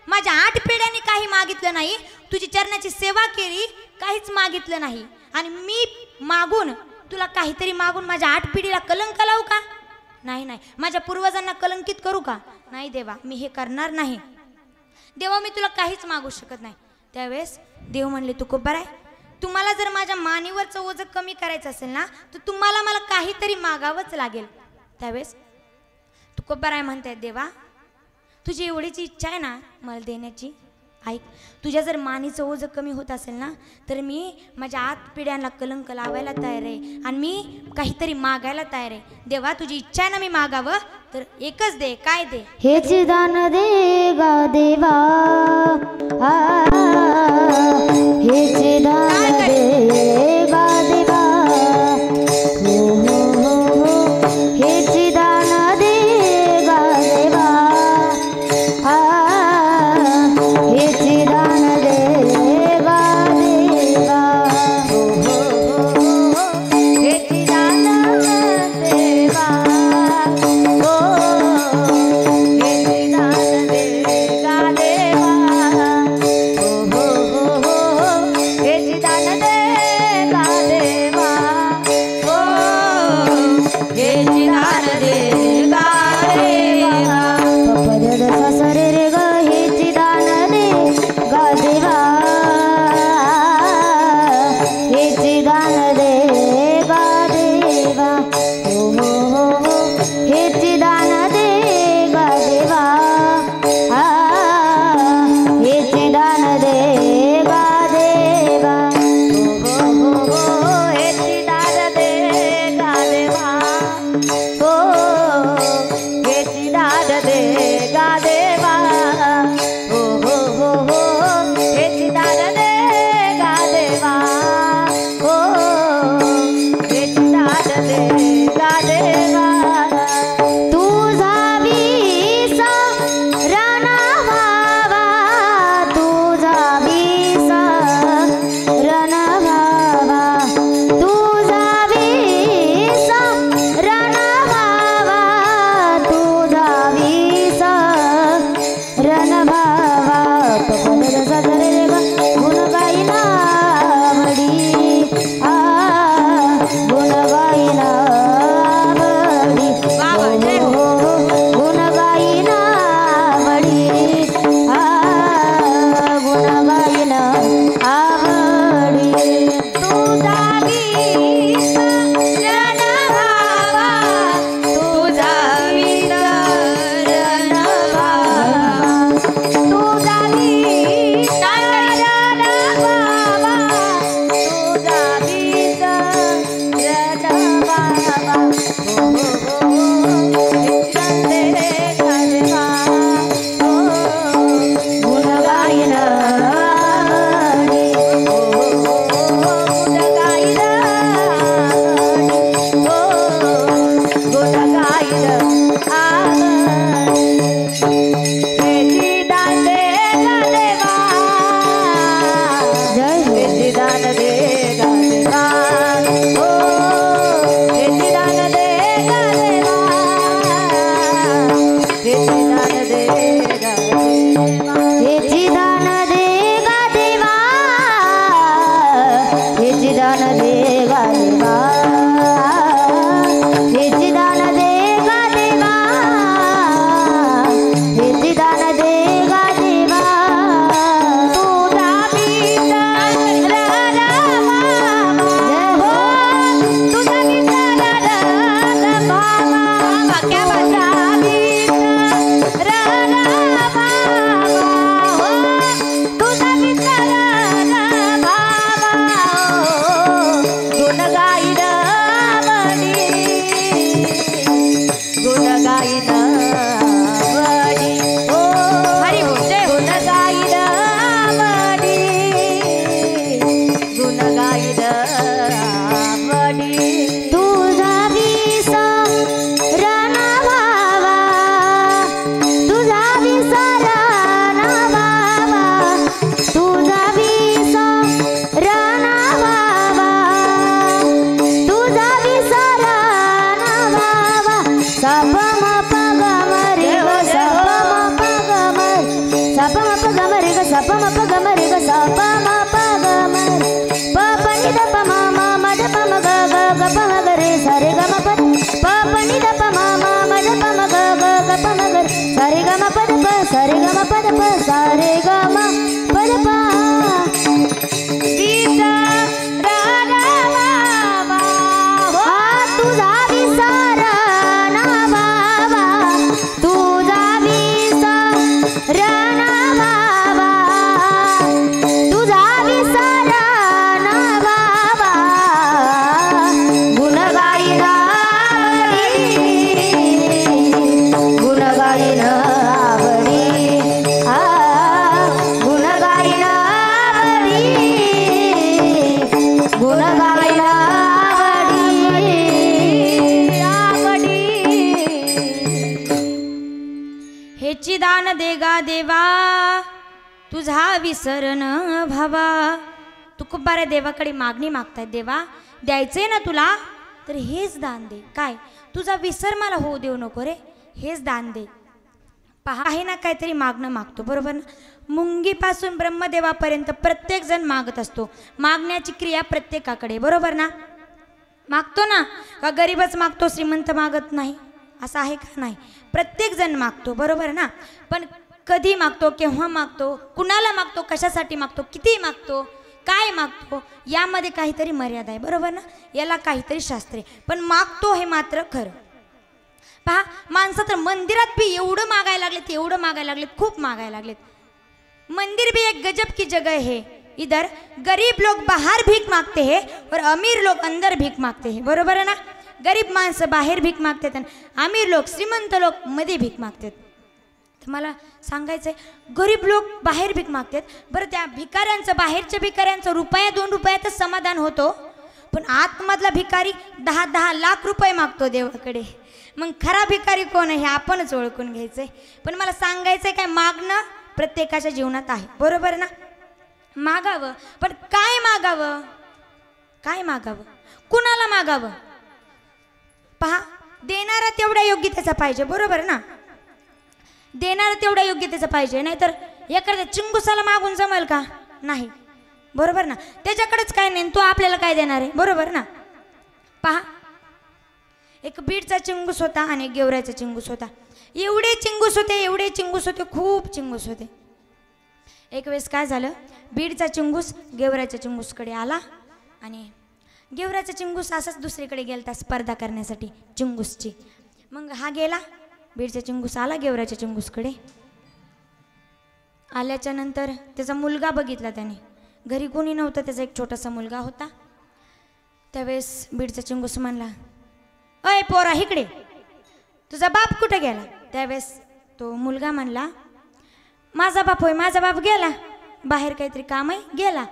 माझ्या 8 पिढ्यांनी काही मागितलं नाही, तुझी चरणाची सेवा केली, काहीच मागितलं नाही, आणि मी मागून तुला काहीतरी मागून माझ्या 8 पिढीला कलंक लावू का? नाही नाही, माझ्या पूर्वजांना कलंकित करू का? नाही देवा, मी हे करणार नाही. देवा मी तुला काहीच मागू शकत नाही. त्यावेळेस देव म्हणले तुकोबार आहे, तुम्हाला जर माझ्या मानेवरचं ओझं कमी करायचं असेल ना तर तुम्हाला मला काहीतरी मागावंच लागेल. त्यावेळेस तुकोबार आहे म्हणतायत देवा तुझी एवढीची इच्छा आहे ना मला देण्याची, ऐक तुझ्या जर मानेचं ओझं कमी होत असेल ना तर मी माझ्या आत पिढ्यांना कलंक लावायला तयार आहे आणि मी काहीतरी मागायला तयार आहे. देवा तुझी इच्छा आहे ना मी मागावं तर एकच दे. काय दे? हेच दान दे गा देवा, हेच दान दे गा देवा, हो हो हो, हेच दान दे गा देवा, हेच दान दे गा देवा, हो हो हो, हेच दान देवा, हो हेच दान दे गा देवा, हो हो हो, हेच दान दे गा देवा. हेची दान दे गा देवा तुझा विसर न भावा. तुकोबाऱ्या देवाकडे मागणी मागतायत, देवा द्यायचंय ना तुला तर हेच दान दे. काय तुझा विसर मला होऊ देऊ नको रे, हेच दान दे. पहा आहे ना काहीतरी मागणं मागतो, बरोबर ना. मुंगीपासून ब्रह्मदेवापर्यंत प्रत्येक जण मागत असतो. मागण्याची क्रिया प्रत्येकाकडे, बरोबर ना. मागतो ना, का गरीबच मागतो श्रीमंत मागत नाही असं आहे का? नाही, प्रत्येक जण मागतो, बरोबर ना. पण कधी मागतो, केव्हा मागतो, कुणाला मागतो, कशासाठी मागतो, किती मागतो, काय मागतो, यामध्ये काहीतरी मर्यादा आहे, बरोबर ना. याला काहीतरी शास्त्र आहे, पण मागतो हे मात्र खरं. पहा माणसं तर मंदिरात भी एवढं मागायला लागलेत, एवढं मागायला लागलेत, खूप मागायला लागलेत. मंदिर भी एक गजब की जगह है. इधर गरीब लोग बाहर भीख मागते हैं और अमीर लोग अंदर भीख मागते हैं, बरोबर आहे ना. गरीब माणसं बाहेर भीक मागतात आणि अमीर लोक श्रीमंत लोक मध्ये भीक मागतात. तर मला सांगायचं आहे, गरीब लोक बाहेर भीक मागतात, बरं त्या भिकाऱ्यांचं, बाहेरच्या भिकाऱ्यांचं रुपया 2 रुपयातच समाधान होतो, पण आतमधला भिकारी 10-10 लाख रुपये मागतो देवाकडे. मग खरा भिकारी कोण आहे हे आपणच ओळखून घ्यायचंय. पण मला सांगायचंय काय, मागणं प्रत्येकाच्या जीवनात आहे, बरोबर ना. मागावं, पण काय मागावं, काय मागावं, कुणाला मागावं. पहा देणारा तेवढ्या योग्यतेचा पाहिजे, बरोबर ना. देणारा तेवढ्या योग्यतेचा पाहिजे, नाहीतर एखाद्या चिंगुसाला मागून जमेल का? नाही, बरोबर ना. त्याच्याकडेच काय नाही, तो आपल्याला काय देणार आहे, बरोबर ना. पहा एक बीडचा चिंगूस होता आणि एक गेवरायचा चिंगूस होता. एवढे चिंगूस होते, एवढे चिंगूस होते, खूप चिंगूस होते. एक वेळेस काय झालं, बीडचा चिंगूस गेवरायच्या चिंगूसकडे आला आणि गेवरायचा चिंगूस असाच दुसरीकडे गेलता स्पर्धा करण्यासाठी चिंगूसची. मग हा गेला, बीडचा चिंगूस आला गेवरायच्या चिंगूसकडे. आल्याच्या नंतर त्याचा मुलगा बघितला त्याने, घरी कोणी नव्हतं, त्याचा एक छोटासा मुलगा होता. त्यावेळेस बीडचा चिंगूस म्हणला, अय पोरा इकडे, तुझा बाप कुठे गेला? त्यावेळेस तो मुलगा म्हणला, माझा बाप होय, माझा बाप गेला बाहेर, काहीतरी काम आहे गेला.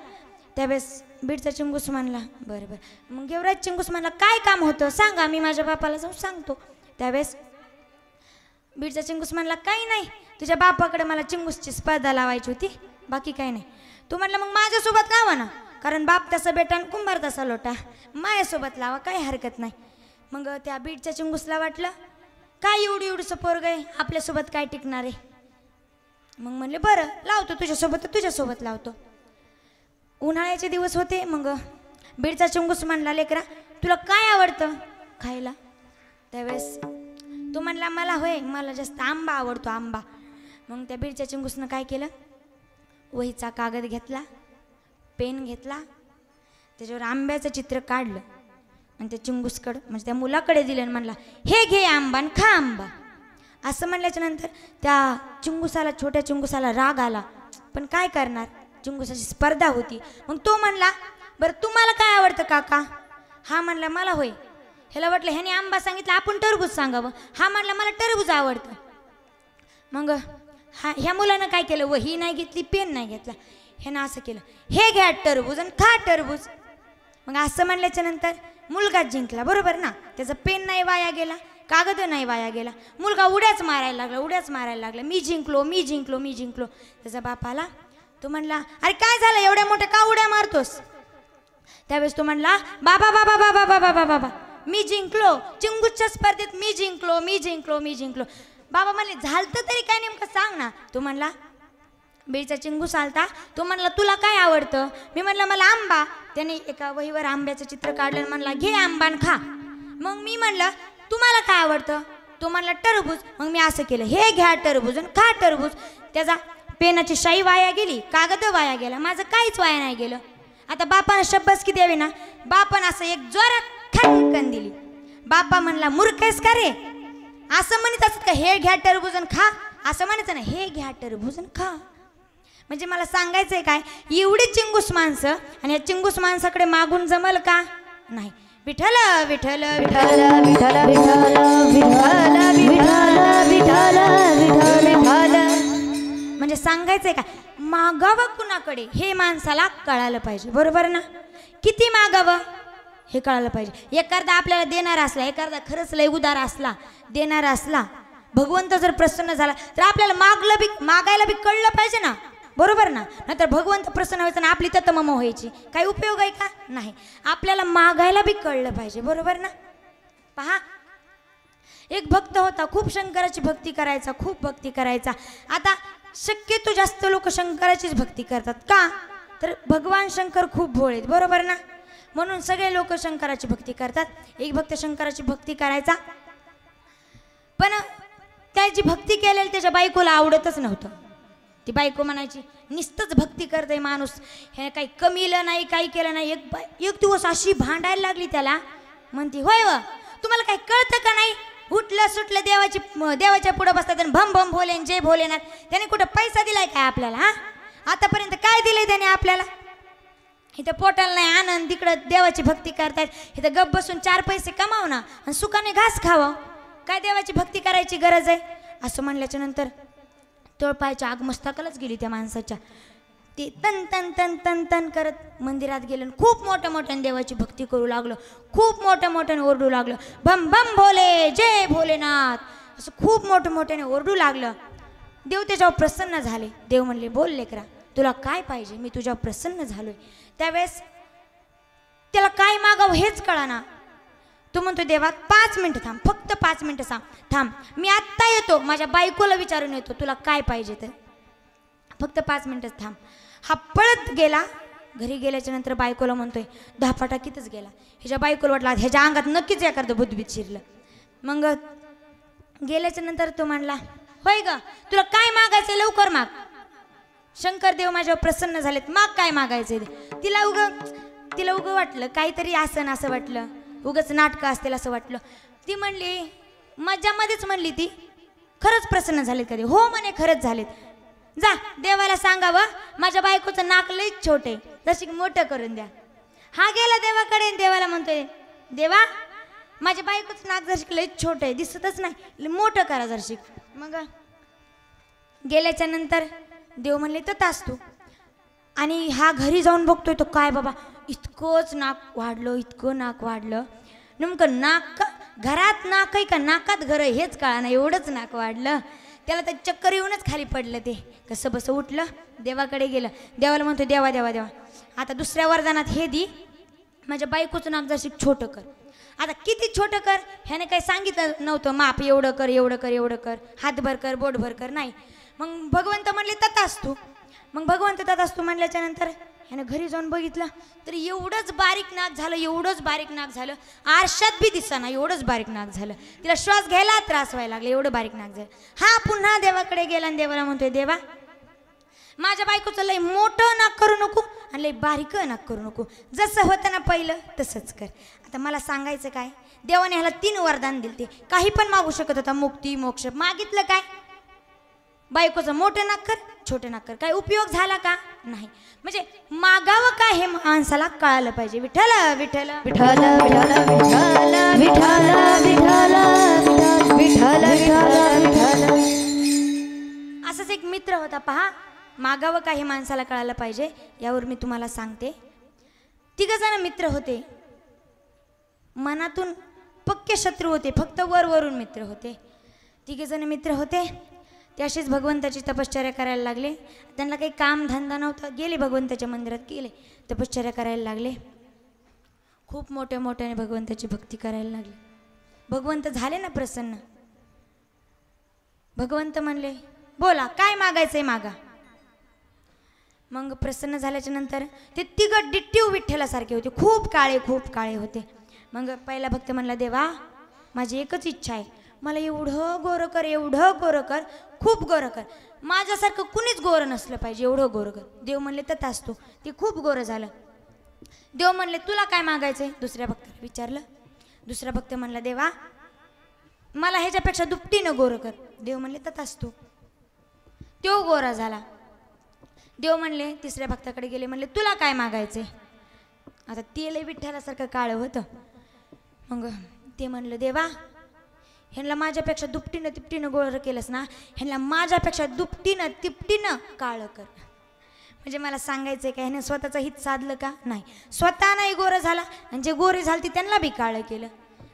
त्यावेळेस बीडचा चिंगूस म्हणला, बरं बरं. मग गेवराज चिंगूस म्हणला, काय काम होतं सांगा, मी माझ्या बापाला जाऊन सांगतो. त्यावेळेस बीडचा चिंगूस म्हणला, काही नाही, तुझ्या बापाकडे मला चिंगूसची स्पर्धा लावायची होती, बाकी काही नाही. तू म्हटलं मग माझ्यासोबत लावा ना, कारण बाप तसा बेटा आणि कुंभार तसा लोटा, माझ्यासोबत लावा, काही हरकत नाही. मग त्या बीडच्या चिंगूसला वाटलं, काय एवढी एवढंसं पोरग आहे, आपल्यासोबत काय टिकणार आहे. मग म्हणले, बरं लावतो तुझ्यासोबत, तर तुझ्यासोबत लावतो. उन्हाळ्याचे दिवस होते. मग बीडचा चिंगूस म्हणला, लेकरा तुला काय आवडतं खायला? त्यावेळेस तो म्हणला, मला होय, मला जास्त आंबा आवडतो, आंबा. मग त्या बीडच्या चिंगूसनं काय केलं, वहीचा कागद घेतला, पेन घेतला, त्याच्यावर आंब्याचं चित्र काढलं आणि त्या चिंगूसकडं म्हणजे त्या मुलाकडे दिलं आणि म्हणला, हे घे आंबा आणि खा आंबा. असं म्हणल्याच्या नंतर त्या चिंगूसाला, छोट्या चिंगूसाला राग आला, पण काय करणार, चिंगूसाची स्पर्धा होती. मग तो म्हणला, बरं तुम्हाला काय आवडतं काका? हा म्हणला, मला होय. ह्याला वाटलं ह्याने आंबा सांगितलं, आपण टरबूज सांगावं. हा म्हणला, मला टरबूज आवडतं. मग ह्या मुलानं काय केलं, वही नाही घेतली, पेन नाही घेतला, ह्यानं असं केलं, हे घ्या टरबूज आणि खा टरबूज. मग असं म्हणल्याच्या नंतर मुलगाच जिंकला, बरोबर ना. त्याचा पेन नाही वाया गेला, कागद नाही वाया गेला, मुलगा उड्याच मारायला लागला, उड्याच मारायला लागला, मी जिंकलो, मी जिंकलो, मी जिंकलो. त्याचा बाप आला, तो म्हणला, अरे काय झालं, एवढ्या मोठ्या का उड्या मारतोस? त्यावेळेस तो म्हणला, बाबा बाबा बाबा बाबा बाबा बाबा मी जिंकलो, चिंगूसच्या स्पर्धेत मी जिंकलो, मी जिंकलो, मी जिंकलो. बाबा म्हणले, झालतं तरी काय नेमकं सांग ना. तो म्हणला, बीडचा चिंगूस आलता, तो म्हणला, तुला काय आवडतं? मी म्हणलं, मला आंबा. त्याने एका वहीवर आंब्याचं चित्र काढलं आणि म्हणला, घे आंबा आणि खा. मग मी म्हणलं, तुम्हाला काय आवडतं? तो म्हणला, टरबूज. मग मी असं केलं, हे घ्या टरबूज आणि खा टरबूज. त्याचा पेनाची शाई वाया गेली, कागद वाया गेला, माझं काहीच वाया नाही गेलं. आता बापानं शब्बसकी द्यावी ना. बापानं असं एक जोरात खटकन दिली. बापा म्हणला, मूर्ख आहेस का रे? असं म्हणत असत का, हे घ्या टरबूज आणि खा? असं म्हणायचं ना, हे घ्या टरबूज आणि खा. म्हणजे मला सांगायचंय काय, एवढी चिंगूस माणसं आणि या चिंगूस माणसाकडे मागून जमल का? नाही. विठ्ठल विठ्ठल विठ्ठल विठ्ठल विठ्ठल विठ्ठल विठ्ठल. म्हणजे सांगायचंय काय, मागावं कुणाकडे हे माणसाला कळालं पाहिजे, बरोबर ना. किती मागावं हे कळालं पाहिजे. एखादा आपल्याला देणारा असला, एखादा खरंच लय उदार असला, देणारा असला, भगवंत जर प्रसन्न झाला तर आपल्याला मागायला बी कळलं पाहिजे ना, बरोबर ना. नाहीतर भगवंत प्रसन्न व्हायचं ना आपली ततमम व्हायची, काही उपयोग आहे का? नाही. आपल्याला मागायला बी कळलं पाहिजे, बरोबर ना. पहा, एक भक्त होता, खूप शंकराची भक्ती करायचा, खूप भक्ती करायचा. आता शक्यतो जास्त लोक शंकराचीच भक्ती करतात का, तर भगवान शंकर खूप भोळेत, बरोबर ना. म्हणून सगळे लोक शंकराची भक्ती करतात. एक भक्त शंकराची भक्ती करायचा, पण त्याची भक्ती केलेली त्याच्या बायकोला आवडतच नव्हतं. ती बायको म्हणायची, नुसतंच भक्ती करते माणूस, हे काही कमीलं नाही, काही केलं नाही. एक दिवस अशी भांडायला लागली त्याला. म्हणती, होय व तुम्हाला काही कळतं का नाही, उठलं सुटलं देवाच्या पुढं बसतात आणि भम भम भोलेन जय भोलेनाथ. त्याने कुठं पैसा दिलाय काय आपल्याला? हा, आतापर्यंत काय दिलंय त्याने आपल्याला? इथं पोटाला नाही आनंद, तिकडं देवाची भक्ती करतायत. इथं गप बसून 4 पैसे कमाव ना आणि सुखाने घास खावा, काय देवाची भक्ती करायची गरज आहे? असं म्हणल्याच्या नंतर तळपायच्या आग मस्तकालाच गेली त्या माणसाच्या. ते तन तन तन तन तन करत मंदिरात गेलं, खूप मोठ्या मोठ्याने देवाची भक्ती करू लागलं, खूप मोठ्या मोठ्याने ओरडू लागलं, भम भम भोले जय भोलेनाथ, असं खूप मोठ्या मोठ्याने ओरडू लागलं. देव त्याच्यावर प्रसन्न झाले. देव म्हणले, बोल लेकरा, तुला काय पाहिजे? मी तुझ्यावर प्रसन्न झालोय. त्यावेळेस त्याला काय मागावं हेच कळाना. तो म्हणतो, देवा 5 मिनिटं थांब, फक्त 5 मिनिटं थांब, मी आत्ता येतो, माझ्या बायकोला विचारून येतो तुला काय पाहिजे तर, फक्त 5 मिनिटच थांब. हा पळत गेला. घरी गेल्याच्या नंतर बायकोला म्हणतोय, 10 फटाकीतच गेला. ह्याच्या बायकोला वाटला ह्याच्या अंगात नक्कीच एखादं भूतभीत शिरलं. मग गेल्याच्या नंतर तो म्हणला, होय ग, तुला काय मागायचं लवकर माग, शंकर देव माझ्यावर प्रसन्न झालेत, माग काय मागायचं. तिला उग वाटलं काहीतरी आसन असं वाटलं, उगच नाटकं असतील असं वाटलं. ती म्हणली, मजामध्येच म्हणली ती, खरंच प्रसन्न झालेत कधी? हो म्हणे, खरंच झालेत. जा देवाला सांगावं माझ्या बायकोचं नाक लईच छोटे, जशी मोठं करून द्या. हा गेला देवाकडे, देवाला म्हणतोय, देवा माझ्या बायकोचं नाक जरशी लईच छोट आहे, दिसतच नाही, मोठं करा जरशी. मग गेल्याच्या नंतर देव म्हणले, तर तास तू. आणि हा घरी जाऊन बघतोय तो, काय बाबा इतकंच नाक वाढलं, इतकं नाक वाढलं. नेमकं नाक घरात नाक आहे का नाकात घर आहे हेच कळा ना, एवढंच नाक वाढलं. त्याला तर चक्कर येऊनच खाली पडलं. ते कसं बसं उठलं, देवाकडे गेलं. देवाला म्हणतो, देवा देवा देवा, आता दुसऱ्या वरदानात हे दी, माझ्या बायकोचं नाक जरशी छोटं कर. आता किती छोटं कर ह्याने काही सांगितलं नव्हतं, माप एवढं कर एवढं कर एवढं कर, हातभर कर बोटभर कर, नाही. मग भगवंत म्हणले, तथास्तु. मग भगवंत तथास्तु म्हणल्याच्या नंतर ह्यानं घरी जाऊन बघितलं तर एवढंच बारीक नाक झालं, एवढंच बारीक नाक झालं, आरशात बी दिसना एवढंच बारीक नाक झालं. तिला श्वास घ्यायला त्रास व्हायला लागला, एवढं बारीक नाक झालं. हा पुन्हा देवाकडे गेला आणि देवाला म्हणतोय, देवा माझ्या बायकोचं लय मोठं नाक करू नको आणि लय बारीक नाक करू नको, जसं होतं ना पहिलं तसंच कर. आता मला सांगायचं काय, देवाने ह्याला 3 वरदान दिले. ते काही पण मागू शकत होता, मुक्ती मोक्ष. मागितलं काय, बायकोचं मोठं नाक कर छोटं नाक कर. काय उपयोग झाला का? नाही. म्हणजे मागावं काय हे माणसाला कळालं पाहिजे. विठ्ठल विठ्ठल विठ्ठल विठ्ठल विठ्ठल विठ्ठल विठ्ठल विठ्ठल विठ्ठल. असाच एक मित्र होता. पहा, मागावं काय हे माणसाला कळालं पाहिजे, यावर मी तुम्हाला सांगते. 3 जण मित्र होते, मनातून पक्के शत्रू होते, फक्त वरवरून मित्र होते. 3 जण मित्र होते. ते असेच भगवंताची तपश्चर्या करायला लागले. त्यांना काही काम धंदा नव्हता, गेले भगवंताच्या मंदिरात, गेले तपश्चर्या करायला लागले. खूप मोठ्या मोठ्याने भगवंताची भक्ती करायला लागले. भगवंत झाले ना प्रसन्न. भगवंत म्हणले, बोला काय मागायचंय मागा. मग प्रसन्न झाल्याच्या नंतर ते 3 डिट्टीव विठ्ठलासारखे होते, खूप काळे होते. मग पहिला भक्त म्हणला, देवा माझी एकच इच्छा आहे, मला एवढं गोरं कर, एवढं गोरं कर, खूप गोरं कर, माझ्यासारखं कुणीच गोरं नसलं पाहिजे, एवढं गोरं कर. देव म्हणले, तथास्तु. ते खूप गोरं झालं. देव म्हणले, तुला काय मागायचंय? दुसऱ्या भक्ताला विचारलं. दुसरा भक्त म्हणला, देवा मला ह्याच्यापेक्षा दुपटीनं गोरं कर. देव म्हणले, तथास्तु. तो गोरा झाला. देव म्हणले, तिसऱ्या भक्ताकडे गेले, म्हणले, तुला काय मागायचंय? आता ते लय विठ्ठलासारखं काळं होतं. मग ते म्हणलं, देवा ह्यांना माझ्यापेक्षा दुपटीनं तिपटीनं गोरं केलंस ना, ह्यांना माझ्यापेक्षा दुपटीनं तिपटीनं काळं कर. म्हणजे मला सांगायचं आहे का, ह्याने स्वतःचं हित साधलं का? नाही. स्वतः नाही गोरं झाला आणि जे गोरे झालती त्यांना बी काळं केलं.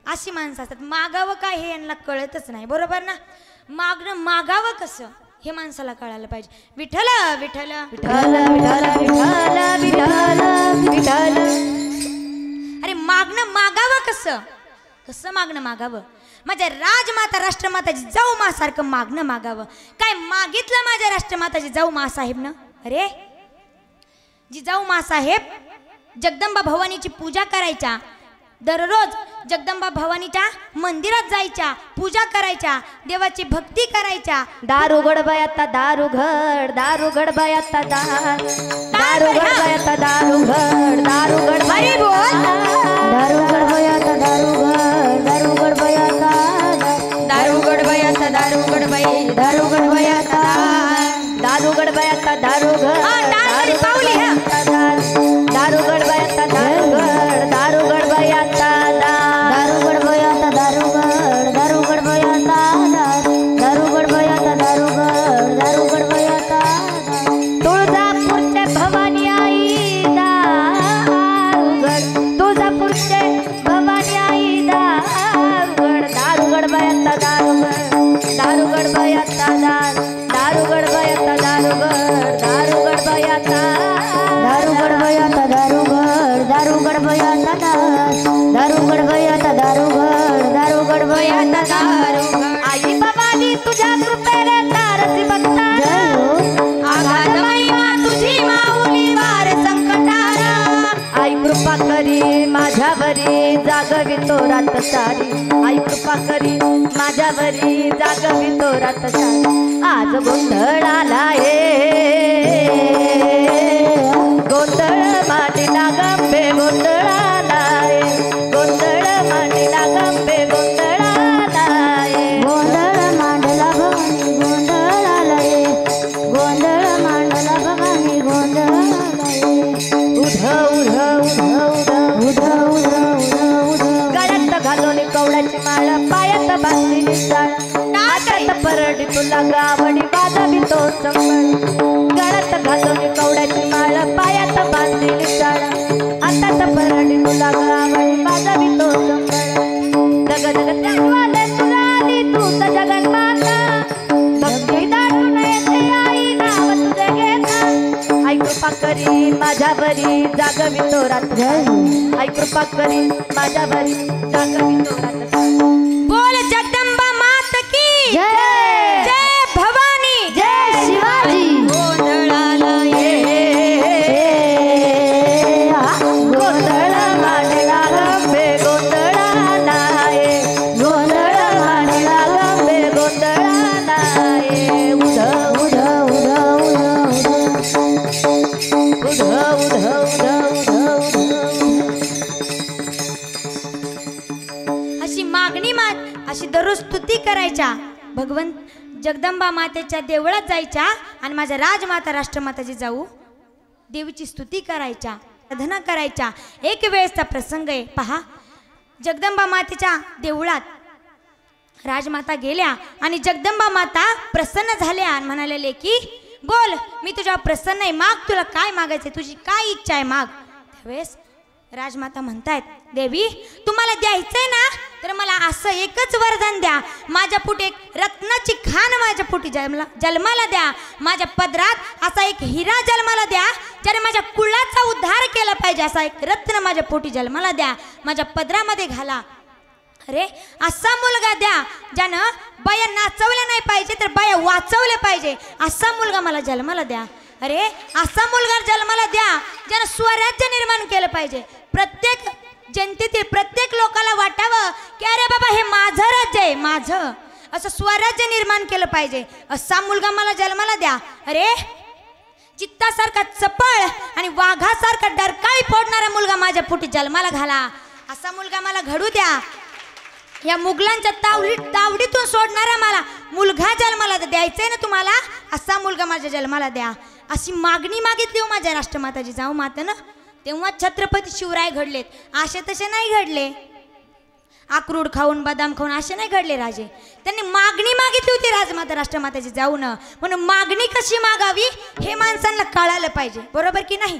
अशी माणसं असतात. मागावं काय हे यांना कळतच नाही, बरोबर ना. मागणं मागावं कसं हे माणसाला कळायला पाहिजे. विठ्ठल विठ्ठल विठ्ठल विठ्ठल विठ्ठल विठ्ठल विठ्ठल. अरे मागणं मागावं कसं, कसं मागणं मागावं. माझ्या राजमाता राष्ट्रमाताची जाऊ मा सारखं मागणं मागावं. काय मागितलं माझ्या राष्ट्रमाताची जाऊ मा साहेब न. अरे जिजाऊ मासाहेब जगदंबा भवानीची पूजा करायच्या, दररोज जगदंबा भवानीच्या मंदिरात जायच्या, पूजा करायच्या, देवाची भक्ती करायच्या. दारू गडबयाता दारू घड, दारू गडबयाता दार, दारू गडबयाता दारू घड, दारू गडबया बोल, दारू गडबयाता दारू घड, दारू गडबयाता दारू गडबयाता दारू गडबई, दारू गडबयाता दारू गडबयाता दारू घड, दारू पावली दारू गडबयाता दारू घड, दारू गडबयाता दारू गडबयाता दारू घड, दारू गडबयाता दारू गडबयाता दारू घड, दारू गडबयाता. तुळजापूरचे भवानी आई दारुगड, तुळजापूरचे भवानी आई दारुगड, दारू गडबयाता दारुगड, दारू गडबयाता दारू गडबयाता दारुगड, दारू गडबयाता दारू गडबयाता दारुगड, दारू गडबयाता दारू गडबयाता दारुगड, दारू गडबयाता दारुगड. आई भवानी तुझ्या कृपेने तारसी बघता, आघात महिमा तुझी माऊली वार संकटाला. आई कृपा करी माझ्यावरी जागवितो रात सारी, आई कृपा करी माझ्यावरी जागवितो रात सारी. आज गोंधळ आलाय, गोंधळ मांडीला गंबे गोंधळ आलाय, गोंधळ मांडीला गंबे गोंधळ आलाय, गोंधळ मांडला भवानी गोंधळ आलाय, गोंधळ मांडला भवानी गोंधळ आलाय. उध उध उध उध उध उध उध गळ्यात घालून कवड्याची माळ, पायात बांधलेली चाळ, हातात परडी तुला गावडी वाजवी तो संबळ. गळ्यात घालून कवड्याची माळ, पायात बांधलेली चाळ, हातात परडी तुला गावडी वाजवी तो संबळ. जग जग त्यागवाले तुला आली तूच जगन्माता, भक्ती दाटून येते आई नाव तुझे घेता. आई कृपा करी माझ्यावरी जागवितो रात्र, आई कृपा करी माझ्यावरी जागवितो रात्र. बोल जगदंबा मात की जय, जय भवानी, जय शिवाजी. गोंधळाला गोंधळ मांडला गंबे गोंधळाला ये, गोंधळ मांडला गंबे गोंधळाला ये. उध उध उध उध उध उध उध उध. अशी मागणी अशी दररोज स्तुती करायच्या. भगवंत जगदंबा मातेच्या देवळात जायच्या आणि माझ्या राजमाता राष्ट्रमाताची जाऊ देवीची स्तुती करायच्या, प्रार्थना करायच्या. एक वेळेचा प्रसंग आहे पहा. जगदंबा मातेच्या देवळात राजमाता गेल्या आणि जगदंबा माता प्रसन्न झाल्या आणि म्हणाल्या, लेकी बोल मी तुझ्यावर प्रसन्न आहे, माग तुला काय मागायचे, तुझी काय इच्छा आहे माग. त्यावेळेस राजमाता म्हणतायत, देवी तुम्हाला द्यायचंय ना तर मला असं एकच वरदान द्या, माझ्या पोटी एक रत्नाची खान माझ्या पोटी जन्माला द्या, माझ्या पदरात असा एक हिरा जन्माला द्या ज्याने माझ्या कुळाचा उद्धार केला पाहिजे, असा एक रत्न माझ्या पोटी जन्माला द्या, माझ्या पदरामध्ये घाला. अरे असा मुलगा द्या ज्यानं बाया नाचवल्या नाही पाहिजे तर बाया वाचवल्या पाहिजे, असा मुलगा मला जन्माला द्या. अरे असा मुलगा जन्माला द्या ज्यानं स्वराज्य निर्माण केलं पाहिजे, प्रत्येक जनतेतील प्रत्येक लोकाला वाटावं की अरे बाबा हे माझं राज्य आहे, माझं, असं स्वराज्य निर्माण केलं पाहिजे, असा मुलगा मला जन्माला द्या. अरे चित्तासारखा चपळ आणि वाघासारखा डरकाळी फोडणारा मुलगा माझ्या पोटी जन्माला घाला, असा मुलगा मला घडू द्या. या मुघलांच्या तावडीतून सोडणारा मला मुलगा जन्माला द्यायचंय ना तुम्हाला, असा मुलगा माझ्या जन्माला द्या. अशी मागणी मागितली हो माझ्या राष्ट्रमाताची जाऊ मातेनं. तेव्हा छत्रपती शिवराय घडलेत, असे तसे नाही घडले. अक्रोड खाऊन बदाम खाऊन असे नाही घडले राजे. त्यांनी मागणी मागितली होती राजमाता राष्ट्रमाताची जाऊन. म्हणून मागणी कशी मागावी हे माणसांना कळायला पाहिजे, बरोबर की नाही.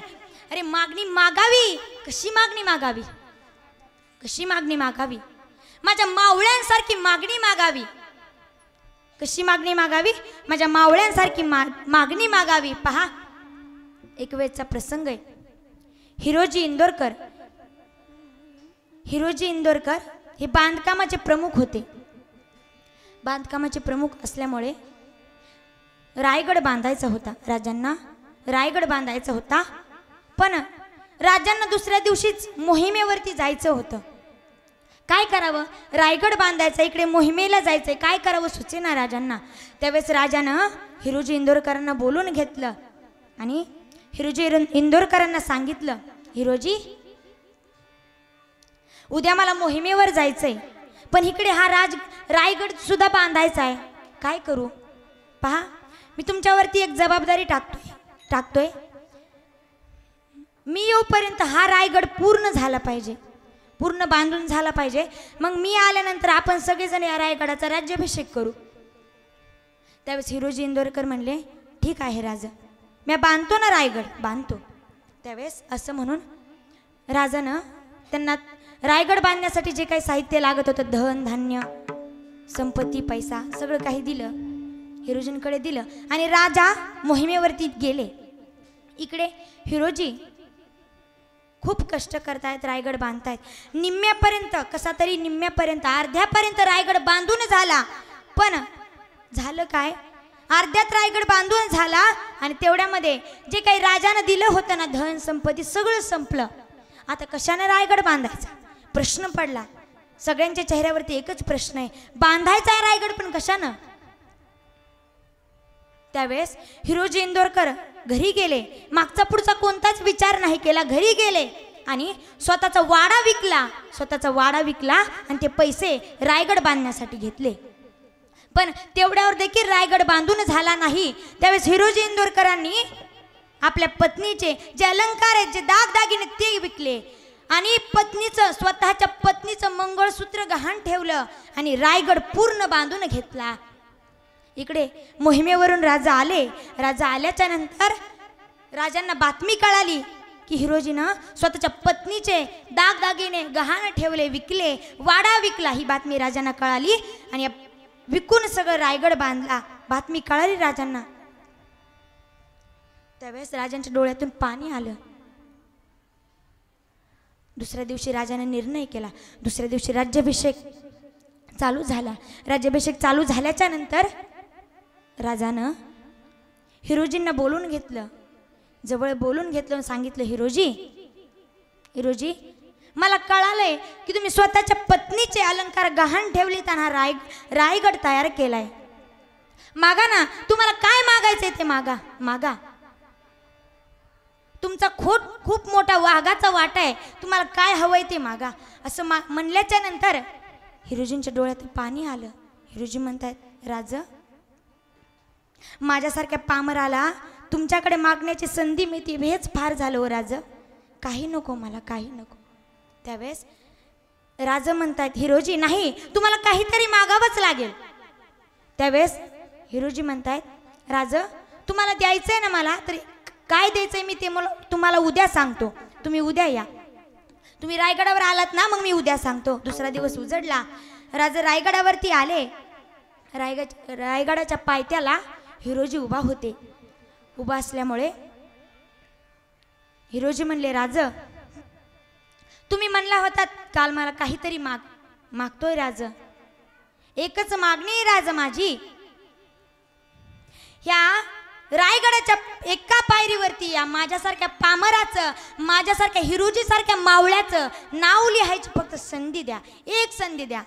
अरे मागणी मागावी, कशी मागणी मागावी, कशी मागणी मागावी. माझ्या मावळ्यांसारखी मागणी मागावी. कशी मागणी मागावी? माझ्या मावळ्यांसारखी मागणी मागावी. पहा, एक वेळचा प्रसंग आहे. हिरोजी इंदोरकर हे बांधकामाचे प्रमुख होते. बांधकामाचे प्रमुख असल्यामुळे रायगड बांधायचा होता. राजांना रायगड बांधायचा होता. पण राजांना दुसऱ्या दिवशीच मोहिमेवरती जायचं होतं. काय करावं? रायगड बांधायचा, इकडे मोहिमेला जायचंय, काय करावं सुचेना राजांना. त्यावेळेस राजानं हिरोजी इंदोरकरांना बोलून घेतलं आणि हिरोजी इंदोरकरांना सांगितलं, हिरोजी, उद्या मला मोहिमेवर जायचंय, पण इकडे हा रायगड सुद्धा बांधायचा आहे, काय करू? पहा, मी तुमच्यावरती एक जबाबदारी टाकतोय. मी येऊपर्यंत हा रायगड पूर्ण झाला पाहिजे, पूर्ण बांधून झाला पाहिजे. मग मी आल्यानंतर आपण सगळेजण या रायगडाचा राज्याभिषेक करू. त्यावेळेस हिरोजी इंदोरकर म्हणले, ठीक आहे राजा, मी बांधतो ना रायगड, बांधतो. त्यावेळेस असं म्हणून राजानं त्यांना रायगड बांधण्यासाठी जे काही साहित्य लागत होतं, धन धान्य संपत्ती पैसा सगळं काही दिलं, हिरोजींकडे दिलं आणि राजा मोहिमेवरती गेले. इकडे हिरोजी खूप कष्ट करतायत, रायगड बांधतायत. निम्म्यापर्यंत, कसा तरी निम्म्यापर्यंत, अर्ध्यापर्यंत रायगड बांधून झाला. पण झालं काय? अर्ध्यात रायगड बांधून झाला आणि तेवढ्यामध्ये जे काही राजानं दिलं होतं ना, धन संपत्ती सगळं संपलं. आता कशाने रायगड बांधायचा प्रश्न पडला. सगळ्यांच्या चेहऱ्यावरती एकच प्रश्न आहे, बांधायचा रायगड पण कशानं? त्यावेळेस हिरोजी इंदोरकर घरी गेले, मागचा पुढचा कोणताच विचार नाही केला. घरी गेले आणि स्वतःचा वाडा विकला आणि ते पैसे रायगड बांधण्यासाठी घेतले. पण तेवढ्यावर देखील रायगड बांधून झाला नाही. त्यावेळेस हिरोजी इंदोरकरांनी आपल्या पत्नीचे जे अलंकार आहेत, जे दागदागिने ते विकले आणि स्वतःच्या पत्नीचं मंगळसूत्र गहाण ठेवलं आणि रायगड पूर्ण बांधून घेतला. इकडे मोहिमेवरून राजा आले. राजा आल्याच्या नंतर राजांना बातमी कळाली की हिरोजीनं स्वतःच्या पत्नीचे दागदागिने गहाण ठेवले, विकले, वाडा विकला. ही बातमी राजांना कळाली आणि विकून सगळं रायगड बांधला. बातमी कळाली राजांना. त्यावेळेस राजांच्या डोळ्यातून पाणी आलं. दुसऱ्या दिवशी राजाने निर्णय केला. दुसऱ्या दिवशी राज्याभिषेक चालू झाला. राज्याभिषेक चालू झाल्याच्या नंतर राजानं हिरोजींना बोलून घेतलं, जवळ बोलून घेतलं आणि सांगितलं, हिरोजी, मला कळालंय की तुम्ही स्वतःच्या पत्नीचे अलंकार गहाण ठेवले, त्यांना रायगड तयार केलाय. मागा ना, तुम्हाला काय मागायचंय ते मागा. तुमचा खूप मोठा वाघाचा वाटा आहे, तुम्हाला काय हवंय ते मागा. असं म्हणल्याच्या नंतर हिरोजींच्या डोळ्यात पाणी आलं. हिरोजी म्हणतात, राजा, माझ्यासारख्या पामराला तुमच्याकडे मागण्याची संधी मिळते, हेच फार झालं हो राजा, काही नको मला, काही नको. त्यावेळेस राजा म्हणतात, हिरोजी, नाही, तुम्हाला काहीतरी मागावंच लागेल. त्यावेळेस हिरोजी म्हणतात, राजा, तुम्हाला द्यायचंय ना मला, तरी काय द्यायचंय मी ते तुम्हाला उद्या सांगतो, तुम्ही उद्या या. तुम्ही रायगडावर आलात ना, मग मी उद्या सांगतो. दुसरा दिवस उजडला. राजा रायगडावरती आले. रायगडाच्या पायथ्याला हिरोजी उभा होते. उभा असल्यामुळे हिरोजी म्हणले, राजा, तुम्ही म्हणला होता काल मला काहीतरी मागतोय राजा, एकच मागणी राजा माझी, ह्या रायगडाच्या एका पायरीवरती या माझ्यासारख्या पामराचं, माझ्यासारख्या हिरोजी सारख्या मावळ्याचं नाव लिहायची फक्त संधी द्या, एक संधी द्या,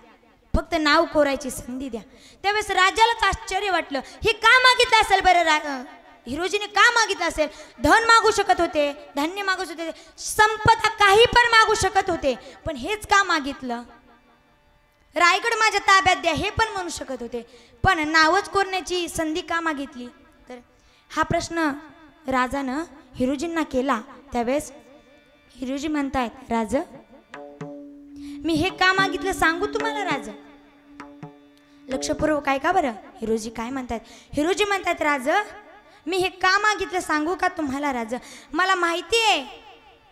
फक्त नाव कोरायची संधी द्या. त्यावेळेस राजालाच आश्चर्य वाटलं, हे का मागितलं असेल बरं? हिरोजीने का मागितलं असेल? धन मागू शकत होते, धान्य मागू शकत होते, संपदा काही पण मागू शकत होते, पण हेच का मागितलं? रायगड माझ्या ताब्यात द्या हे पण म्हणू शकत होते, पण नावच कोरण्याची संधी का मागितली? तर हा प्रश्न राजानं हिरोजींना केला. त्यावेळेस हिरोजी म्हणतायत, राजा, मी हे का मागितलं सांगू तुम्हाला राजा? लक्षपूर्वक काय का बरं? हिरोजी काय म्हणतात? हिरोजी म्हणतात, राजा, मी हे का मागितलं सांगू का तुम्हाला राजा? मला माहिती आहे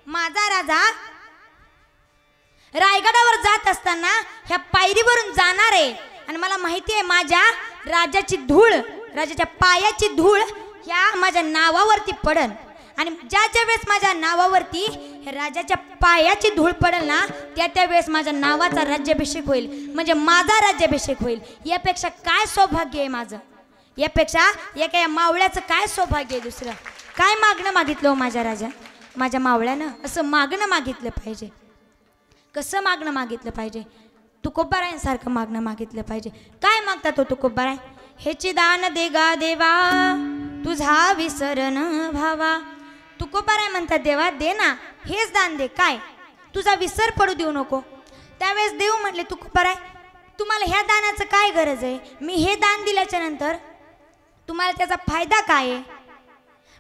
माझा राजा रायगडावर जात असताना ह्या पायरीवरून जाणार आहे आणि मला माहिती आहे माझ्या राजाची धूळ, राजाच्या पायाची धूळ ह्या माझ्या नावावरती पडन आणि ज्या वेळेस माझ्या नावावरती राजाच्या पायाची धूळ पडेल ना त्या वेळेस माझ्या नावाचा राज्याभिषेक होईल, म्हणजे माझा राज्याभिषेक होईल. यापेक्षा काय सौभाग्य आहे माझं, यापेक्षा एका या मावळ्याचं काय सौभाग्य आहे. दुसरं काय मागणं मागितलं हो माझ्या राजा, माझ्या मावळ्यानं असं मागणं मागितलं पाहिजे. कसं मागणं मागितलं पाहिजे, तुकोबारायांसारखं मागणं मागितलं पाहिजे. काय मागतात हो तुकोबाराय? हेची दान दे गा देवा तुझा विसरण भावा. तुकोबाराय म्हणतात देवा दे ना, हेच दान दे, काय तुझा विसर पडू देऊ नको. त्यावेळेस देव म्हटले तुकोबाराय तुम्हाला ह्या दानाचं काय गरज आहे, मी हे दान दिल्याच्या नंतर तुम्हाला त्याचा फायदा काय आहे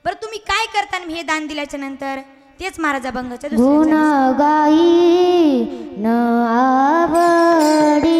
बरं, तुम्ही काय करता हे दान दिल्याच्या नंतर? तेच महाराज अभंगाच्या गुण गाई न आवडी